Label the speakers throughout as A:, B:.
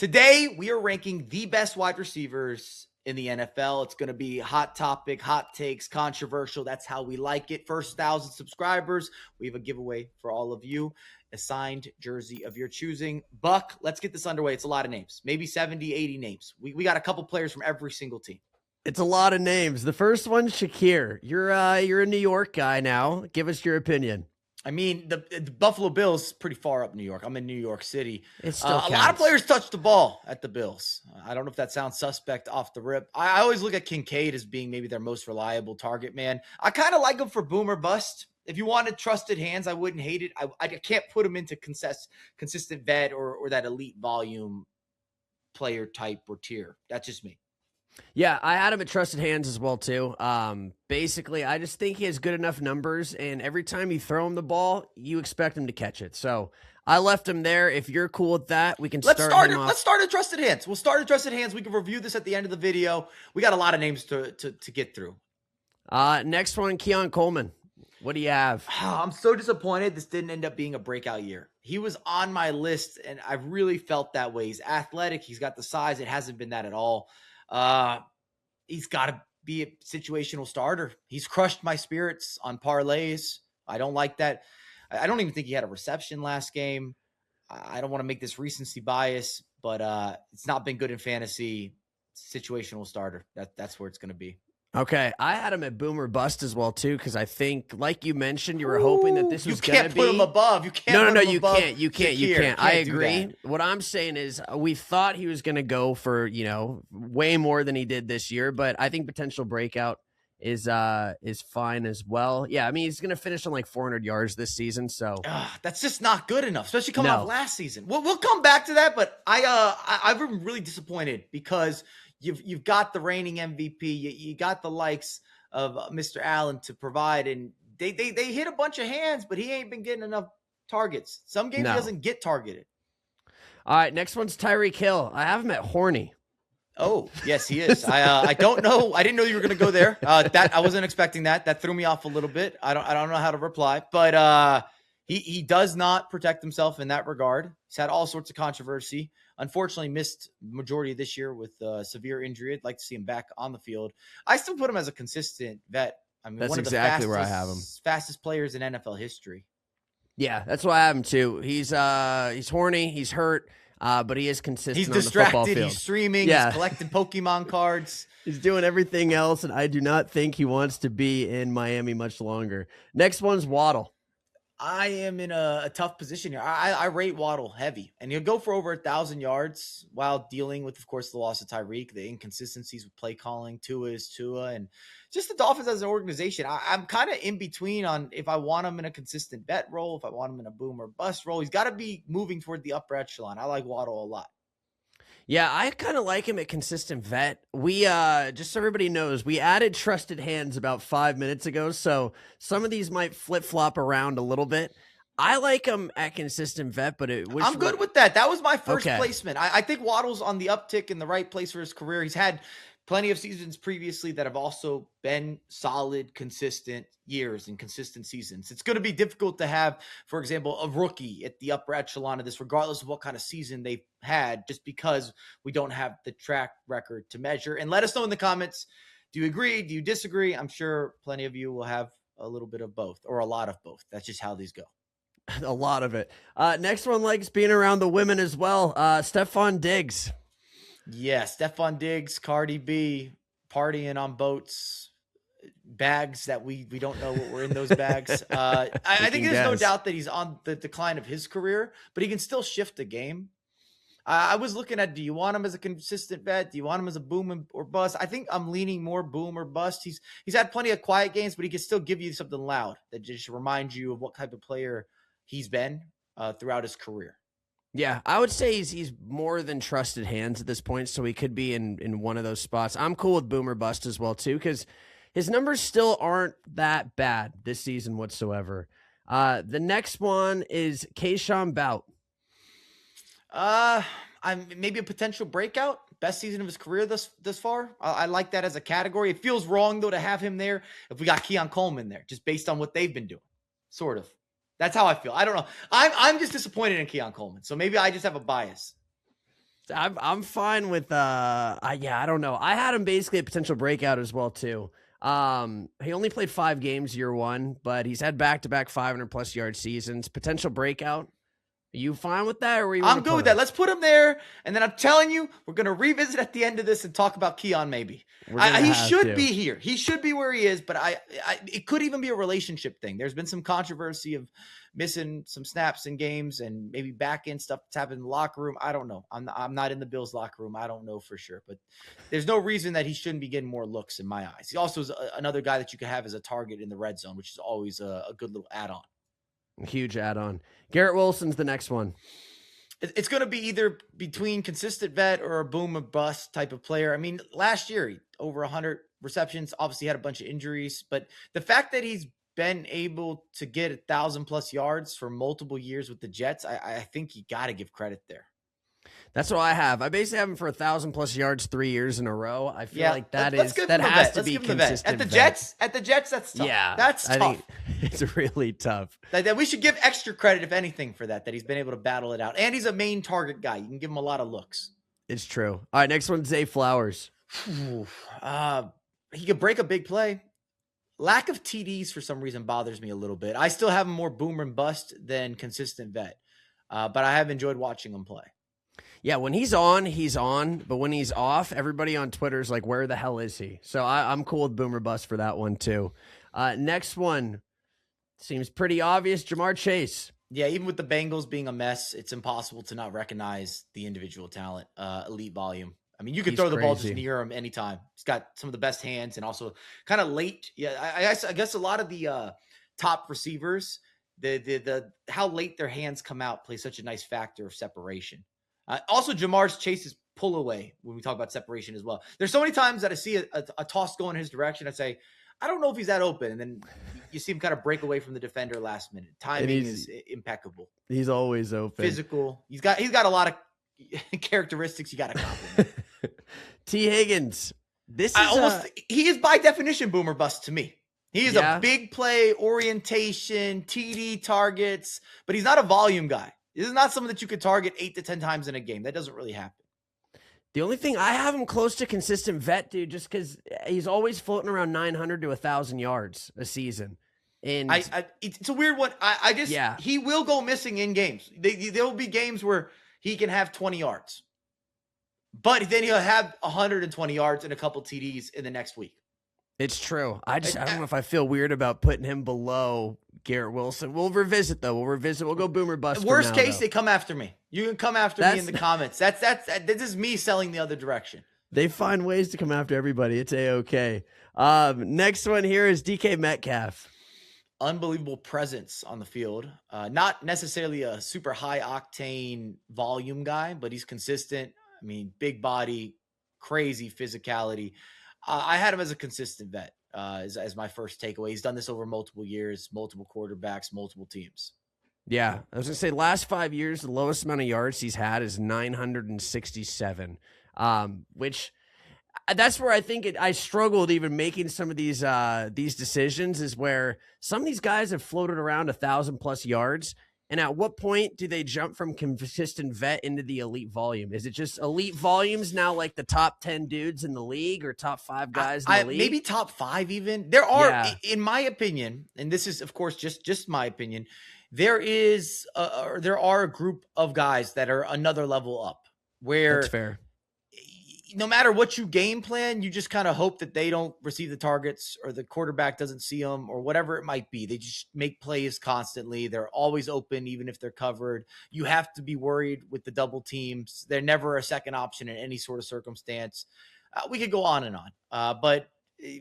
A: Today, we are ranking the best wide receivers in the NFL. It's going to be hot topic, hot takes, controversial. That's how we like it. First 1,000 subscribers, we have a giveaway for all of you, a signed jersey of your choosing. Buck, let's get this underway. It's a lot of names, maybe 70, 80 names. We got a couple players from every single team.
B: It's a lot of names. The first one, Shakir. You're a New York guy now. Give us your opinion.
A: I mean, the Buffalo Bills pretty far up New York. I'm in New York City.
B: It still
A: a lot of players touch the ball at the Bills. I don't know if that sounds suspect off the rip. I always look at Kincaid as being maybe their most reliable target man. I kind of like him for boom or bust. If you wanted trusted hands, I wouldn't hate it. I can't put him into consistent vet or that elite volume player type or tier. That's just me.
B: Yeah, I had him at trusted hands as well, too. Basically, I just think he has good enough numbers, and every time you throw him the ball, you expect him to catch it. So I left him there. If you're cool with that, we can start him off.
A: Let's start at trusted hands. We'll start at trusted hands. We can review this at the end of the video. We got a lot of names to get through.
B: Next one, Keon Coleman. What do you have?
A: I'm so disappointed this didn't end up being a breakout year. He was on my list, and I really felt that way. He's athletic. He's got the size. It hasn't been that at all. He's got to be a situational starter. He's crushed my spirits on parlays. I don't like that. I don't even think he had a reception last game. I don't want to make this recency bias, but it's not been good in fantasy. Situational starter. That's where it's going to be.
B: Okay, I had him at boom or bust as well too, because I think, like you mentioned, you were hoping that this was going to be.
A: You can't put him above. You can't.
B: No, you can't. You can't. I agree.
A: That.
B: What I'm saying is, we thought he was going to go for way more than he did this year, but I think potential breakout is fine as well. Yeah, I mean he's going to finish on like 400 yards this season, so
A: that's just not good enough, especially coming off last season. We'll come back to that, but I've been really disappointed because. You've got the reigning MVP. You got the likes of Mr. Allen to provide, and they hit a bunch of hands, but he ain't been getting enough targets. Some games he doesn't get targeted.
B: All right, next one's Tyreek Hill. I have him at horny.
A: Oh, yes, he is. I don't know. I didn't know you were going to go there. That I wasn't expecting that. That threw me off a little bit. I don't know how to reply, but he does not protect himself in that regard. He's had all sorts of controversy. Unfortunately, missed majority of this year with severe injury. I'd like to see him back on the field. I still put him as a consistent vet. I mean,
B: that's
A: one of
B: exactly
A: the
B: where I have him.
A: Fastest players in NFL history.
B: Yeah, that's why I have him too. He's horny. He's hurt, but he is consistent.
A: He's
B: on
A: distracted.
B: The football field.
A: He's streaming. Yeah. He's collecting Pokemon cards.
B: He's doing everything else, and I do not think he wants to be in Miami much longer. Next one's Waddle.
A: I am in a tough position here. I rate Waddle heavy, and he'll go for over 1,000 yards while dealing with, of course, the loss of Tyreek, the inconsistencies with play calling. Tua is Tua, and just the Dolphins as an organization. I'm kind of in between on if I want him in a consistent bet role, if I want him in a boom or bust role. He's got to be moving toward the upper echelon. I like Waddle a lot.
B: Yeah, I kind of like him at consistent vet. We, just so everybody knows, we added trusted hands about 5 minutes ago, so some of these might flip-flop around a little bit. I like him at consistent vet, but
A: I'm good with that. That was my first placement. I think Waddle's on the uptick in the right place for his career. He's had plenty of seasons previously that have also been solid, consistent years and consistent seasons. It's going to be difficult to have, for example, a rookie at the upper echelon of this, regardless of what kind of season they've had, just because we don't have the track record to measure. And let us know in the comments, do you agree? Do you disagree? I'm sure plenty of you will have a little bit of both or a lot of both. That's just how these go.
B: A lot of it. Next one likes being around the women as well. Stefon Diggs.
A: Yeah, Stefon Diggs, Cardi B, partying on boats, bags that we don't know what were in those bags. I think there's no doubt that he's on the decline of his career, but he can still shift the game. I was looking at, do you want him as a consistent vet? Do you want him as a boom or bust? I think I'm leaning more boom or bust. He's had plenty of quiet games, but he can still give you something loud that just reminds you of what type of player he's been throughout his career.
B: Yeah, I would say he's more than trusted hands at this point, so he could be in one of those spots. I'm cool with boom or bust as well, too, because his numbers still aren't that bad this season whatsoever. The next one is Keyshawn Bout.
A: I'm maybe a potential breakout. Best season of his career thus far. I like that as a category. It feels wrong, though, to have him there if we got Keon Coleman there, just based on what they've been doing, sort of. That's how I feel. I don't know. I'm just disappointed in Keon Coleman, so maybe I just have a bias.
B: I'm fine with I don't know. I had him basically a potential breakout as well too. He only played 5 games year one, but he's had back-to-back 500+ yard seasons. Potential breakout. Are you fine with that, or where you
A: I'm good with that. Let's put him there, and then I'm telling you, we're gonna revisit at the end of this and talk about Keon. Maybe he should be here. He should be where he is, but it could even be a relationship thing. There's been some controversy of missing some snaps in games and maybe back end stuff that's happened in the locker room. I don't know. I'm not in the Bills locker room. I don't know for sure, but there's no reason that he shouldn't be getting more looks in my eyes. He also is another guy that you could have as a target in the red zone, which is always a good little add-on.
B: Huge add-on. Garrett Wilson's the next one.
A: It's going to be either between consistent vet or a boom or bust type of player. I mean, last year, he over 100 receptions, obviously had a bunch of injuries, but the fact that he's been able to get 1,000+ yards for multiple years with the Jets, I think you got to give credit there.
B: That's what I have. I basically have him for 1,000+ yards 3 years in a row. I feel like that has to be consistent.
A: At the Jets, that's tough.
B: Yeah,
A: that's tough.
B: It's really tough.
A: That we should give extra credit, if anything, for that he's been able to battle it out. And he's a main target guy. You can give him a lot of looks.
B: It's true. All right, next one's Zay Flowers.
A: He could break a big play. Lack of TDs for some reason bothers me a little bit. I still have him more boomer and bust than consistent vet, but I have enjoyed watching him play.
B: Yeah, when he's on, he's on. But when he's off, everybody on Twitter is like, where the hell is he? So I'm cool with boomer bust for that one, too. Next one seems pretty obvious. Ja'Marr Chase.
A: Yeah, even with the Bengals being a mess, it's impossible to not recognize the individual talent, elite volume. I mean, you could throw the ball just near him anytime. He's got some of the best hands and also kind of late. Yeah, I guess a lot of the top receivers, the how late their hands come out plays such a nice factor of separation. Also, Ja'Marr Chase's pull away when we talk about separation as well. There's so many times that I see a toss go in his direction. I say, I don't know if he's that open. And then you see him kind of break away from the defender last minute. Timing is impeccable.
B: He's always open.
A: Physical. He's got a lot of characteristics you got to compliment.
B: T. Higgins. This is
A: he is by definition boomer bust to me. He is a big play, orientation, TD targets, but he's not a volume guy. This is not someone that you could target 8 to 10 times in a game. That doesn't really happen.
B: The only thing, I have him close to consistent vet, dude, just because he's always floating around 900 to 1,000 yards a season. And
A: it's a weird one. He will go missing in games. There will be games where he can have 20 yards. But then he'll have 120 yards and a couple TDs in the next week.
B: It's true. I don't know if I feel weird about putting him below Garrett Wilson. We'll revisit, though. We'll go boomer bust.
A: Worst case, they come after me. You can come after me in the comments. This is me selling the other direction.
B: They find ways to come after everybody. It's A-okay. Next one here is DK Metcalf.
A: Unbelievable presence on the field. Not necessarily a super high octane volume guy, but he's consistent. I mean, big body, crazy physicality. I had him as a consistent vet as my first takeaway. He's done this over multiple years, multiple quarterbacks, multiple teams.
B: Yeah, I was going to say last 5 years, the lowest amount of yards he's had is 967, which that's where I think I struggled even making some of these decisions is where some of these guys have floated around 1,000+ yards. And at what point do they jump from consistent vet into the elite volume? Is it just elite volumes now like the top 10 dudes in the league or top 5 guys in the league?
A: Maybe top 5 even. There are, in my opinion, and this is, of course, just my opinion, there are a group of guys that are another level up where
B: that's fair.
A: No matter what you game plan, you just kind of hope that they don't receive the targets or the quarterback doesn't see them or whatever it might be. They just make plays constantly. They're always open, even if they're covered. You have to be worried with the double teams. They're never a second option in any sort of circumstance. We could go on and on, but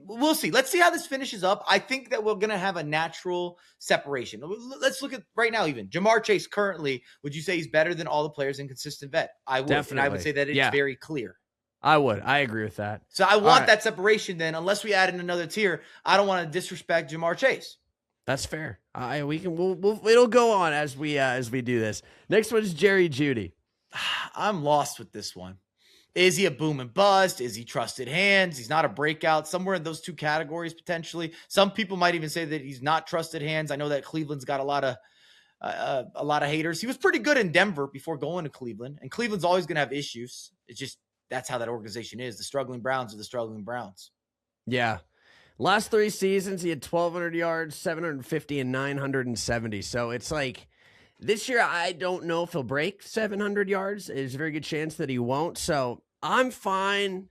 A: we'll see. Let's see how this finishes up. I think that we're going to have a natural separation. Let's look at right now, even Ja'Marr Chase currently, would you say he's better than all the players in consistent vet? I would.
B: Definitely.
A: And I would say that it's very clear.
B: I would. I agree with that.
A: So I want that separation then, unless we add in another tier. I don't want to disrespect Ja'Marr Chase.
B: That's fair. It'll go on as we do this. Next one is Jerry Jeudy.
A: I'm lost with this one. Is he a boom and bust? Is he trusted hands? He's not a breakout. Somewhere in those two categories, potentially. Some people might even say that he's not trusted hands. I know that Cleveland's got a lot of a lot of haters. He was pretty good in Denver before going to Cleveland, and Cleveland's always going to have issues. It's just that's how that organization is. The struggling Browns are the struggling Browns.
B: Yeah. Last 3 seasons, he had 1,200 yards, 750, and 970. So it's like this year, I don't know if he'll break 700 yards. There's a very good chance that he won't. So I'm fine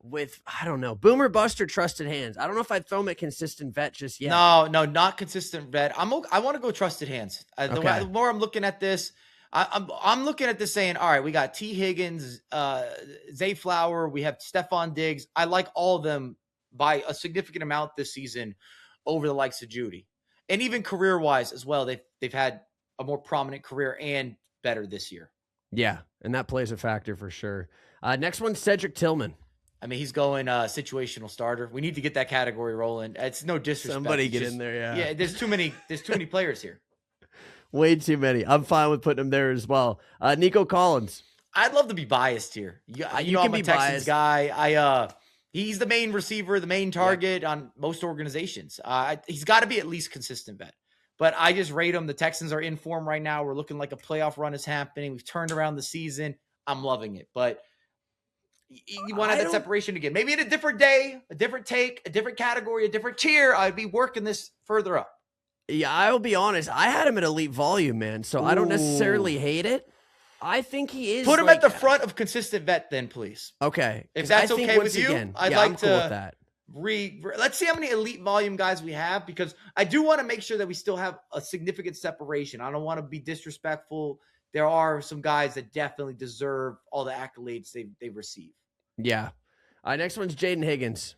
B: with, I don't know, boomer buster trusted hands. I don't know if I'd throw him at consistent vet just yet.
A: No, not consistent vet. I want to go trusted hands. The more I'm looking at this, I'm looking at this saying, all right, we got T. Higgins, Zay Flower, we have Stephon Diggs. I like all of them by a significant amount this season over the likes of Judy. And even career-wise as well, they've had a more prominent career and better this year.
B: Yeah, and that plays a factor for sure. Next one, Cedric Tillman.
A: I mean, he's going situational starter. We need to get that category rolling. It's no disrespect.
B: Somebody get in there, yeah.
A: Yeah, there's too many players here. Way
B: too many. I'm fine with putting him there as well. Nico Collins.
A: I'd love to be biased here. You know, I'm a Texans guy. He's the main receiver, the main target on most organizations. He's got to be at least consistent vet. But I just rate him. The Texans are in form right now. We're looking like a playoff run is happening. We've turned around the season. I'm loving it. But you want to have that separation again. Maybe in a different day, a different take, a different category, a different tier, I'd be working this further up.
B: Yeah, I'll be honest. I had him at elite volume, man. So I don't necessarily hate it. I think he is.
A: Put him at the front of consistent vet, then, please.
B: Okay,
A: if that's okay with you, I'd like to.
B: Cool with that.
A: Let's see how many elite volume guys we have, because I do want to make sure that we still have a significant separation. I don't want to be disrespectful. There are some guys that definitely deserve all the accolades they receive.
B: Yeah. Next one's Jaden Higgins.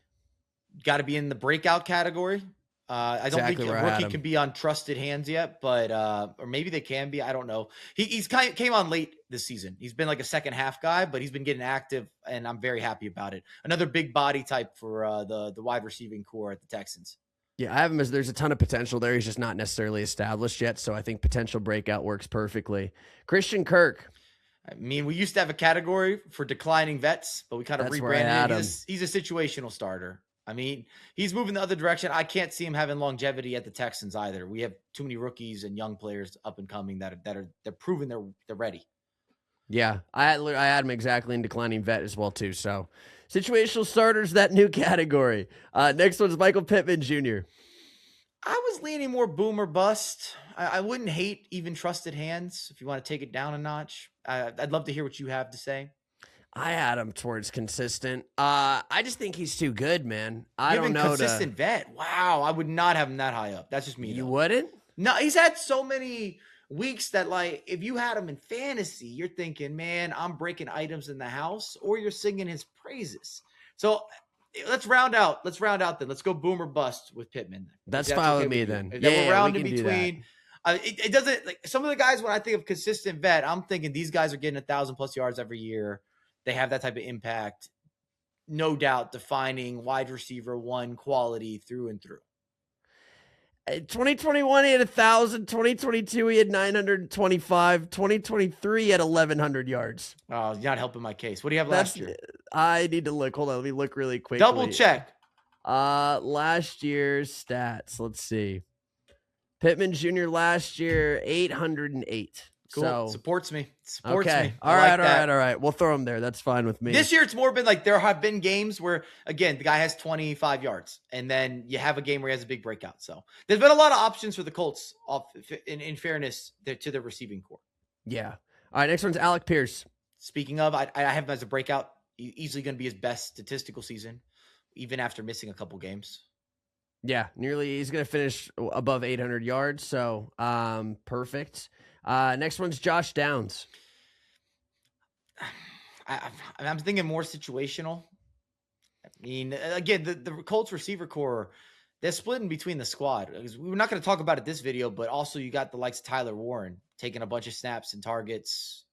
A: Got to be in the breakout category. I don't think a rookie can be on trusted hands yet, but or maybe they can be. I don't know. He's came on late this season. He's been like a second half guy, but he's been getting active, and I'm very happy about it. Another big body type for the wide receiving core at the Texans.
B: Yeah, I have him as there's a ton of potential there. He's just not necessarily established yet, so I think potential breakout works perfectly. Christian Kirk.
A: I mean, we used to have a category for declining vets, but we kind of rebranded him. He's a situational starter. I mean, he's moving the other direction. I can't see him having longevity at the Texans either. We have too many rookies and young players up and coming they're proving they're ready.
B: Yeah, I had him exactly in declining vet as well too. So, situational starters, that new category. Next one's Michael Pittman Jr.
A: I was leaning more boom or bust. I wouldn't hate even trusted hands if you want to take it down a notch. I'd love to hear what you have to say.
B: I had him towards consistent. I just think he's too good, man. I don't know.
A: Consistent vet. Wow, I would not have him that high up. That's just me.
B: You wouldn't?
A: No, he's had so many weeks that, like, if you had him in fantasy, you're thinking, man, I'm breaking items in the house, or you're singing his praises. So let's round out then. Let's go boom or bust with Pittman.
B: That's fine with me then.
A: Yeah, we're round in between. It doesn't, like, some of the guys, when I think of consistent vet, I'm thinking these guys are getting 1,000+ yards every year. They have that type of impact, no doubt, defining wide receiver one quality through and through.
B: 2021, he had 1,000. 2022, he had 925. 2023, he had 1,100 yards.
A: Oh, you're not helping my case. What do you have last year?
B: I need to look. Hold on. Let me look really quickly.
A: Double check.
B: Last year's stats. Let's see. Pittman Jr. last year, 808.
A: Cool.
B: So,
A: supports me.
B: All right. We'll throw him there. That's fine with me.
A: This year, it's more been like there have been games where, again, the guy has 25 yards, and then you have a game where he has a big breakout. So there's been a lot of options for the Colts, in fairness to the receiving core.
B: Yeah. All right, next one's Alec Pierce.
A: Speaking of, I have him as a breakout. Easily going to be his best statistical season, even after missing a couple games.
B: Yeah, he's going to finish above 800 yards, so perfect. Next one's Josh Downs.
A: I'm thinking more situational. I mean, again, the Colts receiver core, they're splitting between the squad. We're not going to talk about it this video, but also you got the likes of Tyler Warren taking a bunch of snaps and targets,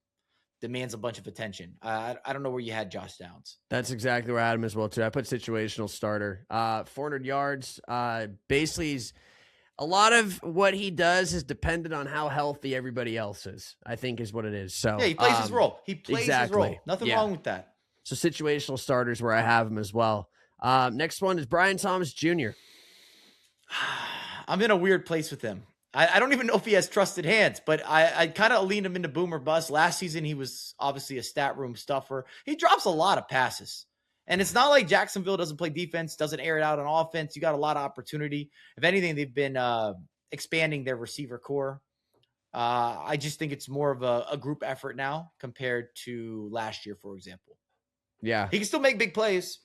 A: demands a bunch of attention. I don't know where you had Josh Downs.
B: That's exactly where I had him as well, too. I put situational starter. 400 yards. Basically, a lot of what he does is dependent on how healthy everybody else is, I think is what it is. So
A: yeah, he plays his role. He plays his role. Nothing wrong with that.
B: So situational starters where I have him as well. Next one is Brian Thomas Jr.
A: I'm in a weird place with him. I don't even know if he has trusted hands, but I kind of leaned him into boomer bust. Last season, he was obviously a stat room stuffer. He drops a lot of passes. And it's not like Jacksonville doesn't play defense, doesn't air it out on offense. You got a lot of opportunity. If anything, they've been expanding their receiver core. I just think it's more of a group effort now compared to last year, for example.
B: Yeah.
A: He can still make big plays.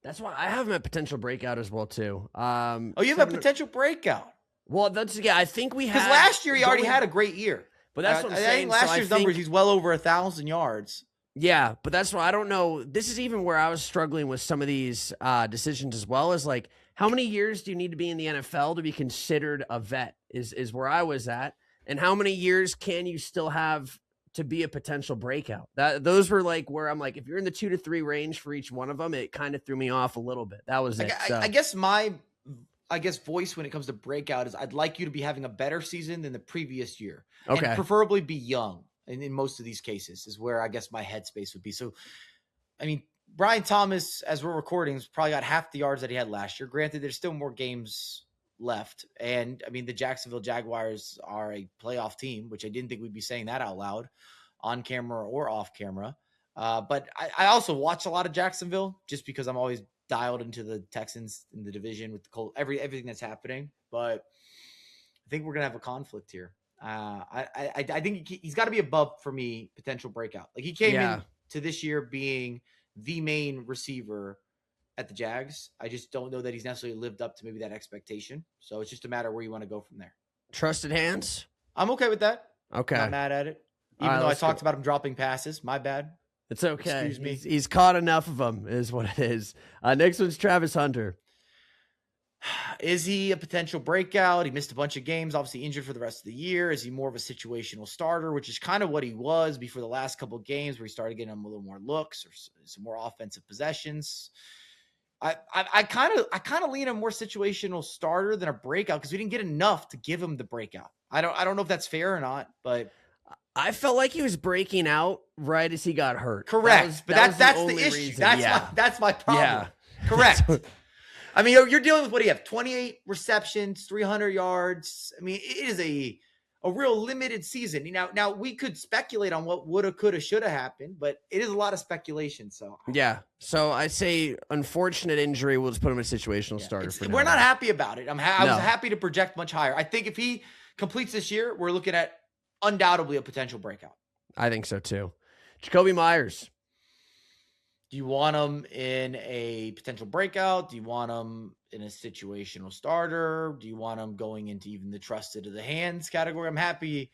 B: That's why I have him at potential breakout as well, too.
A: Oh, you have a potential breakout.
B: Well, I think we had.
A: Because last year he already had a great year.
B: But that's what I'm saying.
A: I think last year's numbers, he's well over 1,000 yards.
B: Yeah, but that's why I don't know. This is even where I was struggling with some of these decisions as well, as like, how many years do you need to be in the NFL to be considered a vet is where I was at. And how many years can you still have to be a potential breakout? Those were like where I'm like, if you're in the 2 to 3 range for each one of them, it kind of threw me off a little bit. That was it.
A: I guess my voice when it comes to breakout is I'd like you to be having a better season than the previous year.
B: Okay.
A: And preferably be young. And in most of these cases is where I guess my headspace would be. So, I mean, Brian Thomas, as we're recording, has probably got half the yards that he had last year. Granted, there's still more games left. And I mean, the Jacksonville Jaguars are a playoff team, which I didn't think we'd be saying that out loud on camera or off camera. But I also watch a lot of Jacksonville just because I'm always dialed into the Texans in the division with the Colts, everything that's happening. But I think we're going to have a conflict here. I think he's got to be above, for me, potential breakout. Like he came in to this year being the main receiver at the Jags. I just don't know that he's necessarily lived up to maybe that expectation. So it's just a matter of where you want to go from there.
B: Trusted hands?
A: I'm okay with that.
B: Okay.
A: Not mad at it. Even though I talked about him dropping passes. My bad.
B: It's okay.
A: Excuse me.
B: He's caught enough of them is what it is. Next one's Travis Hunter.
A: Is he a potential breakout? He missed a bunch of games, obviously injured for the rest of the year. Is he more of a situational starter, which is kind of what he was before the last couple of games where he started getting him a little more looks or some more offensive possessions? I kind of lean a more situational starter than a breakout because we didn't get enough to give him the breakout. I don't know if that's fair or not, but
B: I felt like he was breaking out right as he got hurt.
A: Correct. That's the issue.
B: Reason.
A: That's my problem.
B: Yeah.
A: Correct. I mean, you're dealing with what do you have? 28 receptions, 300 yards. I mean, it is a real limited season. Now we could speculate on what woulda, coulda, shoulda happened, but it is a lot of speculation. So
B: yeah. So I say unfortunate injury. We'll just put him in a situational starter.
A: We're not happy about it. I was happy to project much higher. I think if he completes this year, we're looking at undoubtedly a potential breakout.
B: I think so too. Jakobi Meyers.
A: Do you want him in a potential breakout? Do you want him in a situational starter? Do you want him going into even the trusted of the hands category? I'm happy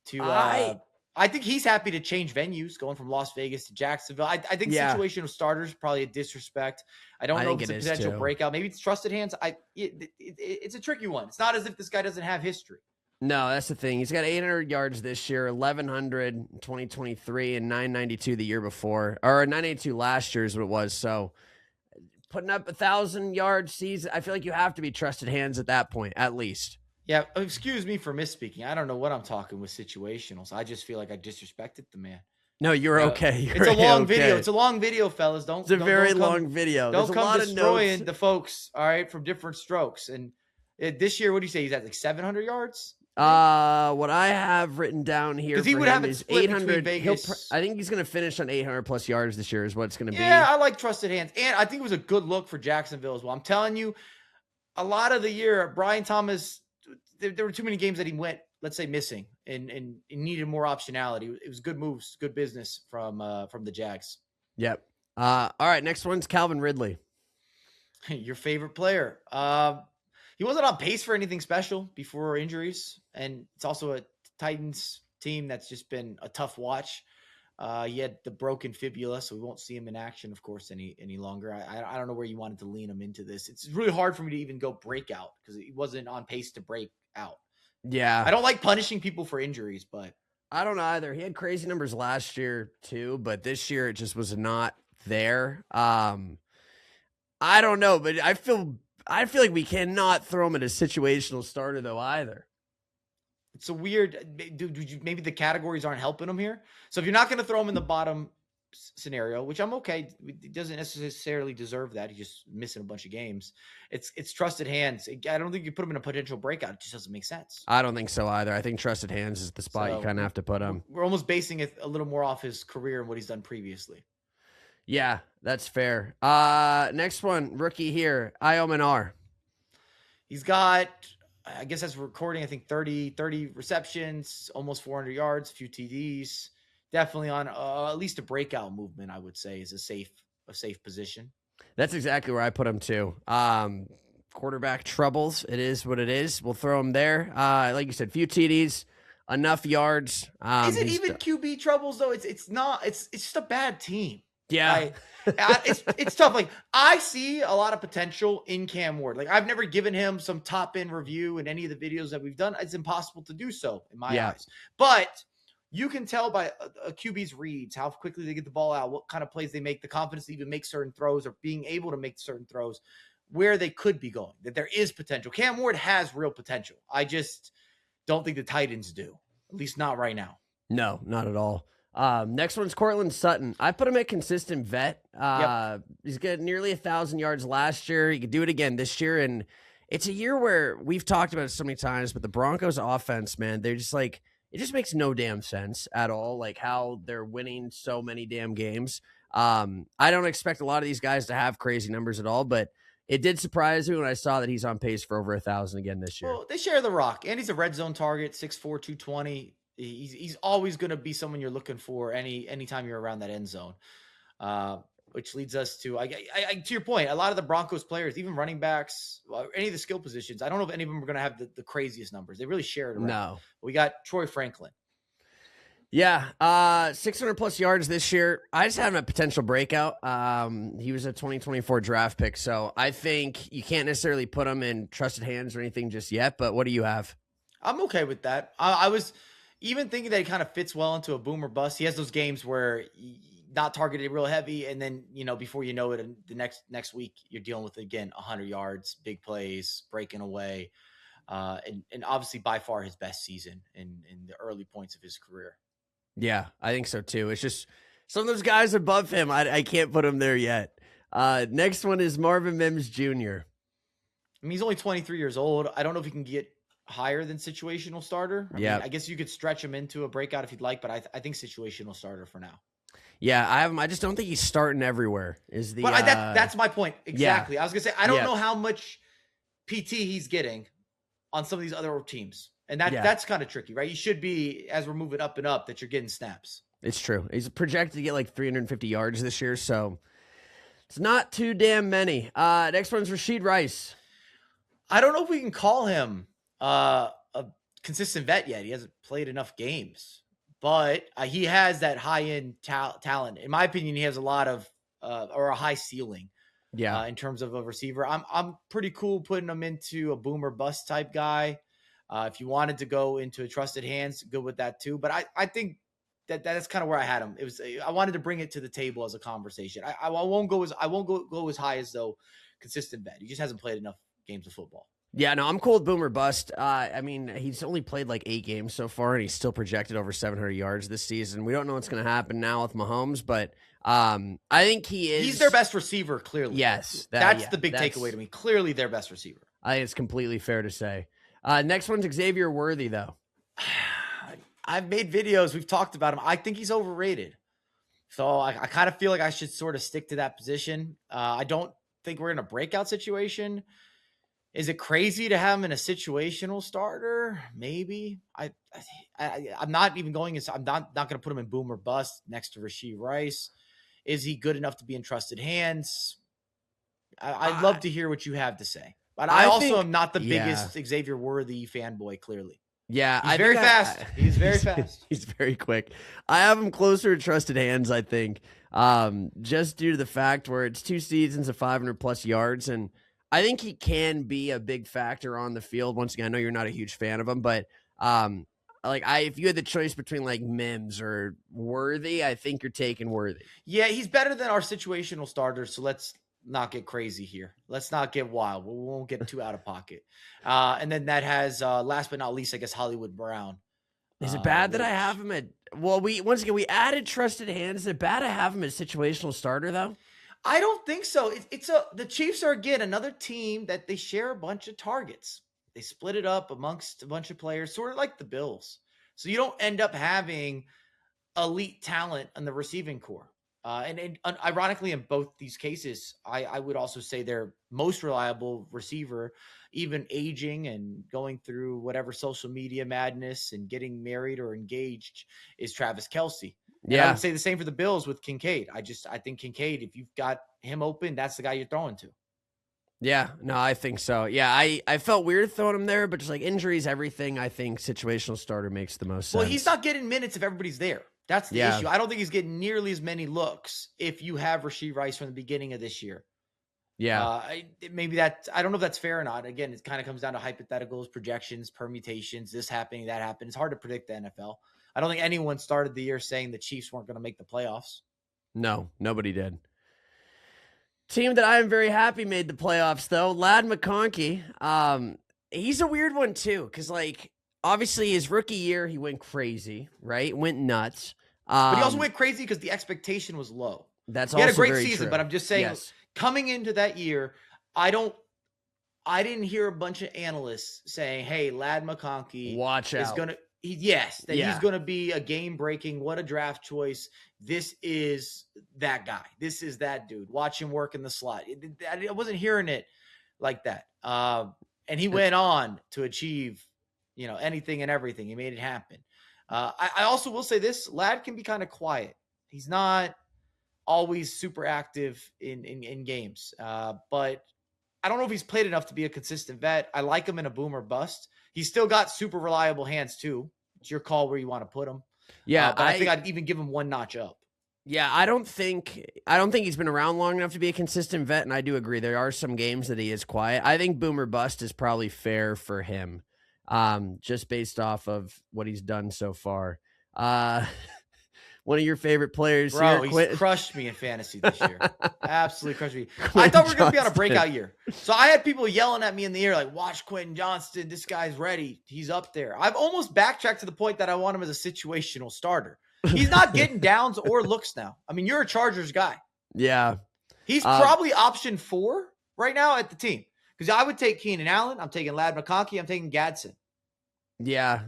A: to. I think he's happy to change venues, going from Las Vegas to Jacksonville. I think situational starters probably a disrespect. I don't know if it's a potential breakout. Maybe it's trusted hands. It's a tricky one. It's not as if this guy doesn't have history.
B: No, that's the thing. He's got 800 yards this year, 1,100 in 2023, and 992 the year before, or 982 last year is what it was. So putting up 1,000-yard season, I feel like you have to be trusted hands at that point, at least.
A: Yeah, excuse me for misspeaking. I don't know what I'm talking with situationals. I just feel like I disrespected the man.
B: No, you're okay.
A: It's a long video. It's a long video, fellas.
B: It's a very long video.
A: Don't come destroying the folks, all right, from different strokes. And this year, what do you say? He's at like 700 yards?
B: What I have written down here,
A: because he would have it split 800. Vegas.
B: I think he's going to finish on 800 plus yards this year is what it's going to be.
A: Yeah, I like trusted hands, and I think it was a good look for Jacksonville as well. I'm telling you, a lot of the year, Brian Thomas, there were too many games that he went, let's say, missing, and needed more optionality. It was good moves, good business from the Jags.
B: Yep. All right, next one's Calvin Ridley.
A: Your favorite player. He wasn't on pace for anything special before injuries, and it's also a Titans team that's just been a tough watch. He had the broken fibula, so we won't see him in action, of course, any longer. I don't know where you wanted to lean him into this. It's really hard for me to even go breakout because he wasn't on pace to break out.
B: Yeah.
A: I don't like punishing people for injuries, but
B: I don't either. He had crazy numbers last year too, but this year it just was not there. I don't know, but I feel like we cannot throw him in a situational starter though either.
A: It's a weird, maybe the categories aren't helping him here. So if you're not going to throw him in the bottom scenario, which I'm okay. He doesn't necessarily deserve that. He's just missing a bunch of games. It's trusted hands. I don't think you put him in a potential breakout. It just doesn't make sense.
B: I don't think so either. I think trusted hands is the spot you kind of have to put him.
A: We're almost basing it a little more off his career and what he's done previously.
B: Yeah, that's fair. Next one, rookie here, Iomanar.
A: He's got, I guess that's recording, I think 30 receptions, almost 400 yards, a few TDs. Definitely on at least a breakout movement, I would say, is a safe position.
B: That's exactly where I put him too. Quarterback troubles. It is what it is. We'll throw him there. Like you said, few TDs, enough yards.
A: Is it even QB troubles though? It's not. It's just a bad team.
B: Yeah.
A: It's tough. Like, I see a lot of potential in Cam Ward. Like, I've never given him some top end review in any of the videos that we've done. It's impossible to do so in my eyes. But you can tell by a QB's reads, how quickly they get the ball out, what kind of plays they make, the confidence to even make certain throws or being able to make certain throws, where they could be going, that there is potential. Cam Ward has real potential. I just don't think the Titans do, at least not right now.
B: No, not at all. Next one's Courtland Sutton. I put him at consistent vet. He's got nearly 1,000 yards last year. He could do it again this year. And it's a year where we've talked about it so many times, but the Broncos offense, man, they're just like, it just makes no damn sense at all. Like how they're winning so many damn games. I don't expect a lot of these guys to have crazy numbers at all, but it did surprise me when I saw that he's on pace for over 1,000 again this year.
A: Well, they share the rock, and he's a red zone target, 6'4", 220. He's always going to be someone you're looking for anytime you're around that end zone, which leads us to to your point. A lot of the Broncos players, even running backs, any of the skill positions, I don't know if any of them are going to have the craziest numbers. They really share it around.
B: No,
A: we got Troy Franklin.
B: Yeah, 600 plus yards this year. I just have him a potential breakout. He was a 2024 draft pick, so I think you can't necessarily put him in trusted hands or anything just yet. But what do you have?
A: I'm okay with that. I was even thinking that he kind of fits well into a boom or bust. He has those games where not targeted real heavy, and then before you know it, the next week you're dealing with again 100 yards, big plays, breaking away, and obviously by far his best season in the early points of his career.
B: Yeah, I think so too. It's just some of those guys above him, I can't put him there yet. Next one is Marvin Mims Jr.
A: I mean, he's only 23 years old. I don't know if he can get higher than situational starter. I mean, I guess you could stretch him into a breakout if you'd like, but I think situational starter for now.
B: Yeah, I have him. I just don't think he's starting everywhere.
A: But that's my point exactly. Yeah. I was gonna say I don't know how much PT he's getting on some of these other teams. And that's kind of tricky, right? You should be, as we're moving up and up, that you're getting snaps.
B: It's true. He's projected to get like 350 yards this year, so it's not too damn many. Next one's Rashid Rice.
A: I don't know if we can call him a consistent vet yet. He hasn't played enough games, but he has that high-end talent. In my opinion, he has a lot of or a high ceiling.
B: Yeah.
A: In terms of a receiver, I'm pretty cool putting him into a boom or bust type guy. If you wanted to go into a trusted hands, good with that too. But I think that's kind of where I had him. I wanted to bring it to the table as a conversation. I won't go as high as though consistent vet. He just hasn't played enough games of football.
B: Yeah, no, I'm cool with boomer bust. I mean, he's only played like 8 games so far, and he's still projected over 700 yards this season. We don't know what's going to happen now with Mahomes, but I think he's
A: their best receiver, clearly.
B: Yes.
A: That's the big takeaway to me. Clearly their best receiver.
B: I think it's completely fair to say. Next one's Xavier Worthy, though.
A: I've made videos. We've talked about him. I think he's overrated. So I kind of feel like I should sort of stick to that position. I don't think we're in a breakout situation. Is it crazy to have him in a situational starter? Maybe. I'm not even going. I'm not going to put him in boom or bust next to Rashid Rice. Is he good enough to be in trusted hands? I'd love to hear what you have to say. But I also am not the biggest Xavier Worthy fanboy, clearly.
B: Yeah,
A: he's very fast. He's very fast.
B: He's very quick. I have him closer to trusted hands, I think, just due to the fact where it's 2 seasons of 500 plus yards, and I think he can be a big factor on the field. Once again, I know you're not a huge fan of him, but if you had the choice between like Mims or Worthy, I think you're taking Worthy.
A: Yeah, he's better than our situational starters. So let's not get crazy here. Let's not get wild. We won't get too out of pocket. And then that has last but not least, I guess, Hollywood Brown.
B: Is it bad that I have him Well, once again we added trusted hands. Is it bad to have him as situational starter though?
A: I don't think so. The Chiefs are again another team that they share a bunch of targets. They split it up amongst a bunch of players, sort of like the Bills. So you don't end up having elite talent on the receiving core. And ironically, in both these cases, I would also say their most reliable receiver, even aging and going through whatever social media madness and getting married or engaged, is Travis Kelce. And I would say the same for the Bills with Kincaid. I think Kincaid, if you've got him open, that's the guy you're throwing to.
B: Yeah, no, I think so. Yeah, I felt weird throwing him there, but just like injuries, everything, I think situational starter makes the most sense.
A: Well, he's not getting minutes if everybody's there. That's the issue. I don't think he's getting nearly as many looks if you have Rashee Rice from the beginning of this year.
B: Yeah.
A: Maybe that, I don't know if that's fair or not. Again, it kind of comes down to hypotheticals, projections, permutations, this happening, that happened. It's hard to predict the NFL. I don't think anyone started the year saying the Chiefs weren't going to make the playoffs.
B: No, nobody did. Team that I am very happy made the playoffs, though, Ladd McConkey. He's a weird one, too, because, like, obviously his rookie year, he went crazy, right? Went nuts.
A: But he also went crazy because the expectation was low.
B: That's
A: he
B: also
A: had a great
B: very
A: season,
B: true.
A: but I'm just saying, coming into that year, I didn't hear a bunch of analysts saying, hey, Ladd McConkey
B: watch out.
A: Is going to, he's going to be a game-breaking, what a draft choice. This is that guy. This is that dude. Watch him work in the slot. I wasn't hearing it like that. And he went on to achieve, anything and everything. He made it happen. I also will say this, Ladd can be kind of quiet. He's not always super active in games. But I don't know if he's played enough to be a consistent vet. I like him in a boom or bust. He's still got super reliable hands too. It's your call where you want to put him.
B: Yeah,
A: but I think I'd even give him one notch up.
B: Yeah, I don't think he's been around long enough to be a consistent vet, and I do agree. There are some games that he is quiet. I think boom or bust is probably fair for him, just based off of what he's done so far. One of your favorite players,
A: bro,
B: here,
A: he's crushed me in fantasy this year. Absolutely crushed me. I thought we were going to be on a breakout year. So I had people yelling at me in the air like, watch Quentin Johnston. This guy's ready. He's up there. I've almost backtracked to the point that I want him as a situational starter. He's not getting downs or looks now. I mean, you're a Chargers guy.
B: Yeah.
A: He's probably option 4 right now at the team. Because I would take Keenan Allen. I'm taking Ladd McConkey. I'm taking Gadsden.
B: Yeah,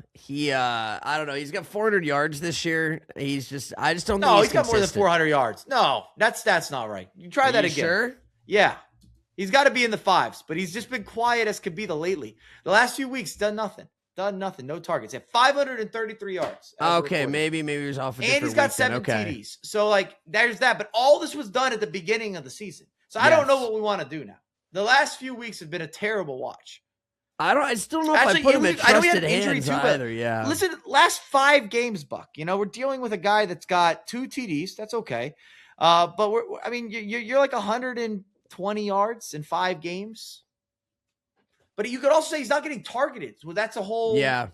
B: I don't know. He's got 400 yards this year. I just don't think
A: he's got more than 400 yards. No, that's not right. You try that again.
B: Sure?
A: Yeah. He's got to be in the 5s, but he's just been quiet as could be lately. The last few weeks, done nothing. No targets. At 533 yards.
B: Okay, maybe he was off a different
A: and he's got 7 TDs. So, like, there's that. But all this was done at the beginning of the season. So I don't know what we want to do now. The last few weeks have been a terrible watch.
B: I still don't know if I put him at trusted hands either. Yeah.
A: Listen, last 5 games, Buck. We're dealing with a guy that's got 2 TDs. That's okay. But you're like 120 yards in 5 games. But you could also say he's not getting targeted. Well, that's a whole.
B: Yeah.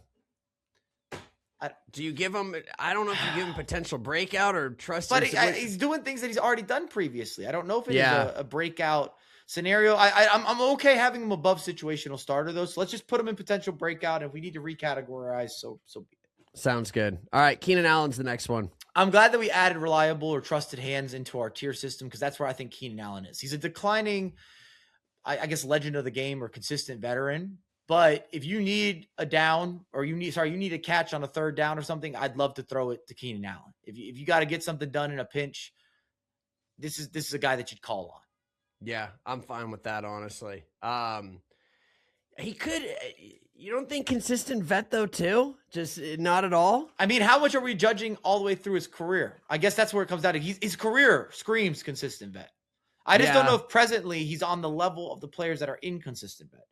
B: Do you give him? I don't know if you give him potential breakout or trust.
A: But he's doing things that he's already done previously. I don't know if it is a breakout scenario. I'm okay having him above situational starter though. So let's just put him in potential breakout. If we need to recategorize, so be it.
B: Sounds good. All right, Keenan Allen's the next one.
A: I'm glad that we added reliable or trusted hands into our tier system because that's where I think Keenan Allen is. He's a declining, I guess, legend of the game or consistent veteran. But if you need a down or you need a catch on a 3rd down or something, I'd love to throw it to Keenan Allen. If you got to get something done in a pinch, this is a guy that you'd call on.
B: Yeah, I'm fine with that, honestly. He could. You don't think consistent vet though, too? Just not at all.
A: I mean, how much are we judging all the way through his career? I guess that's where it comes down to. His career screams consistent vet. I just don't know if presently he's on the level of the players that are inconsistent vet.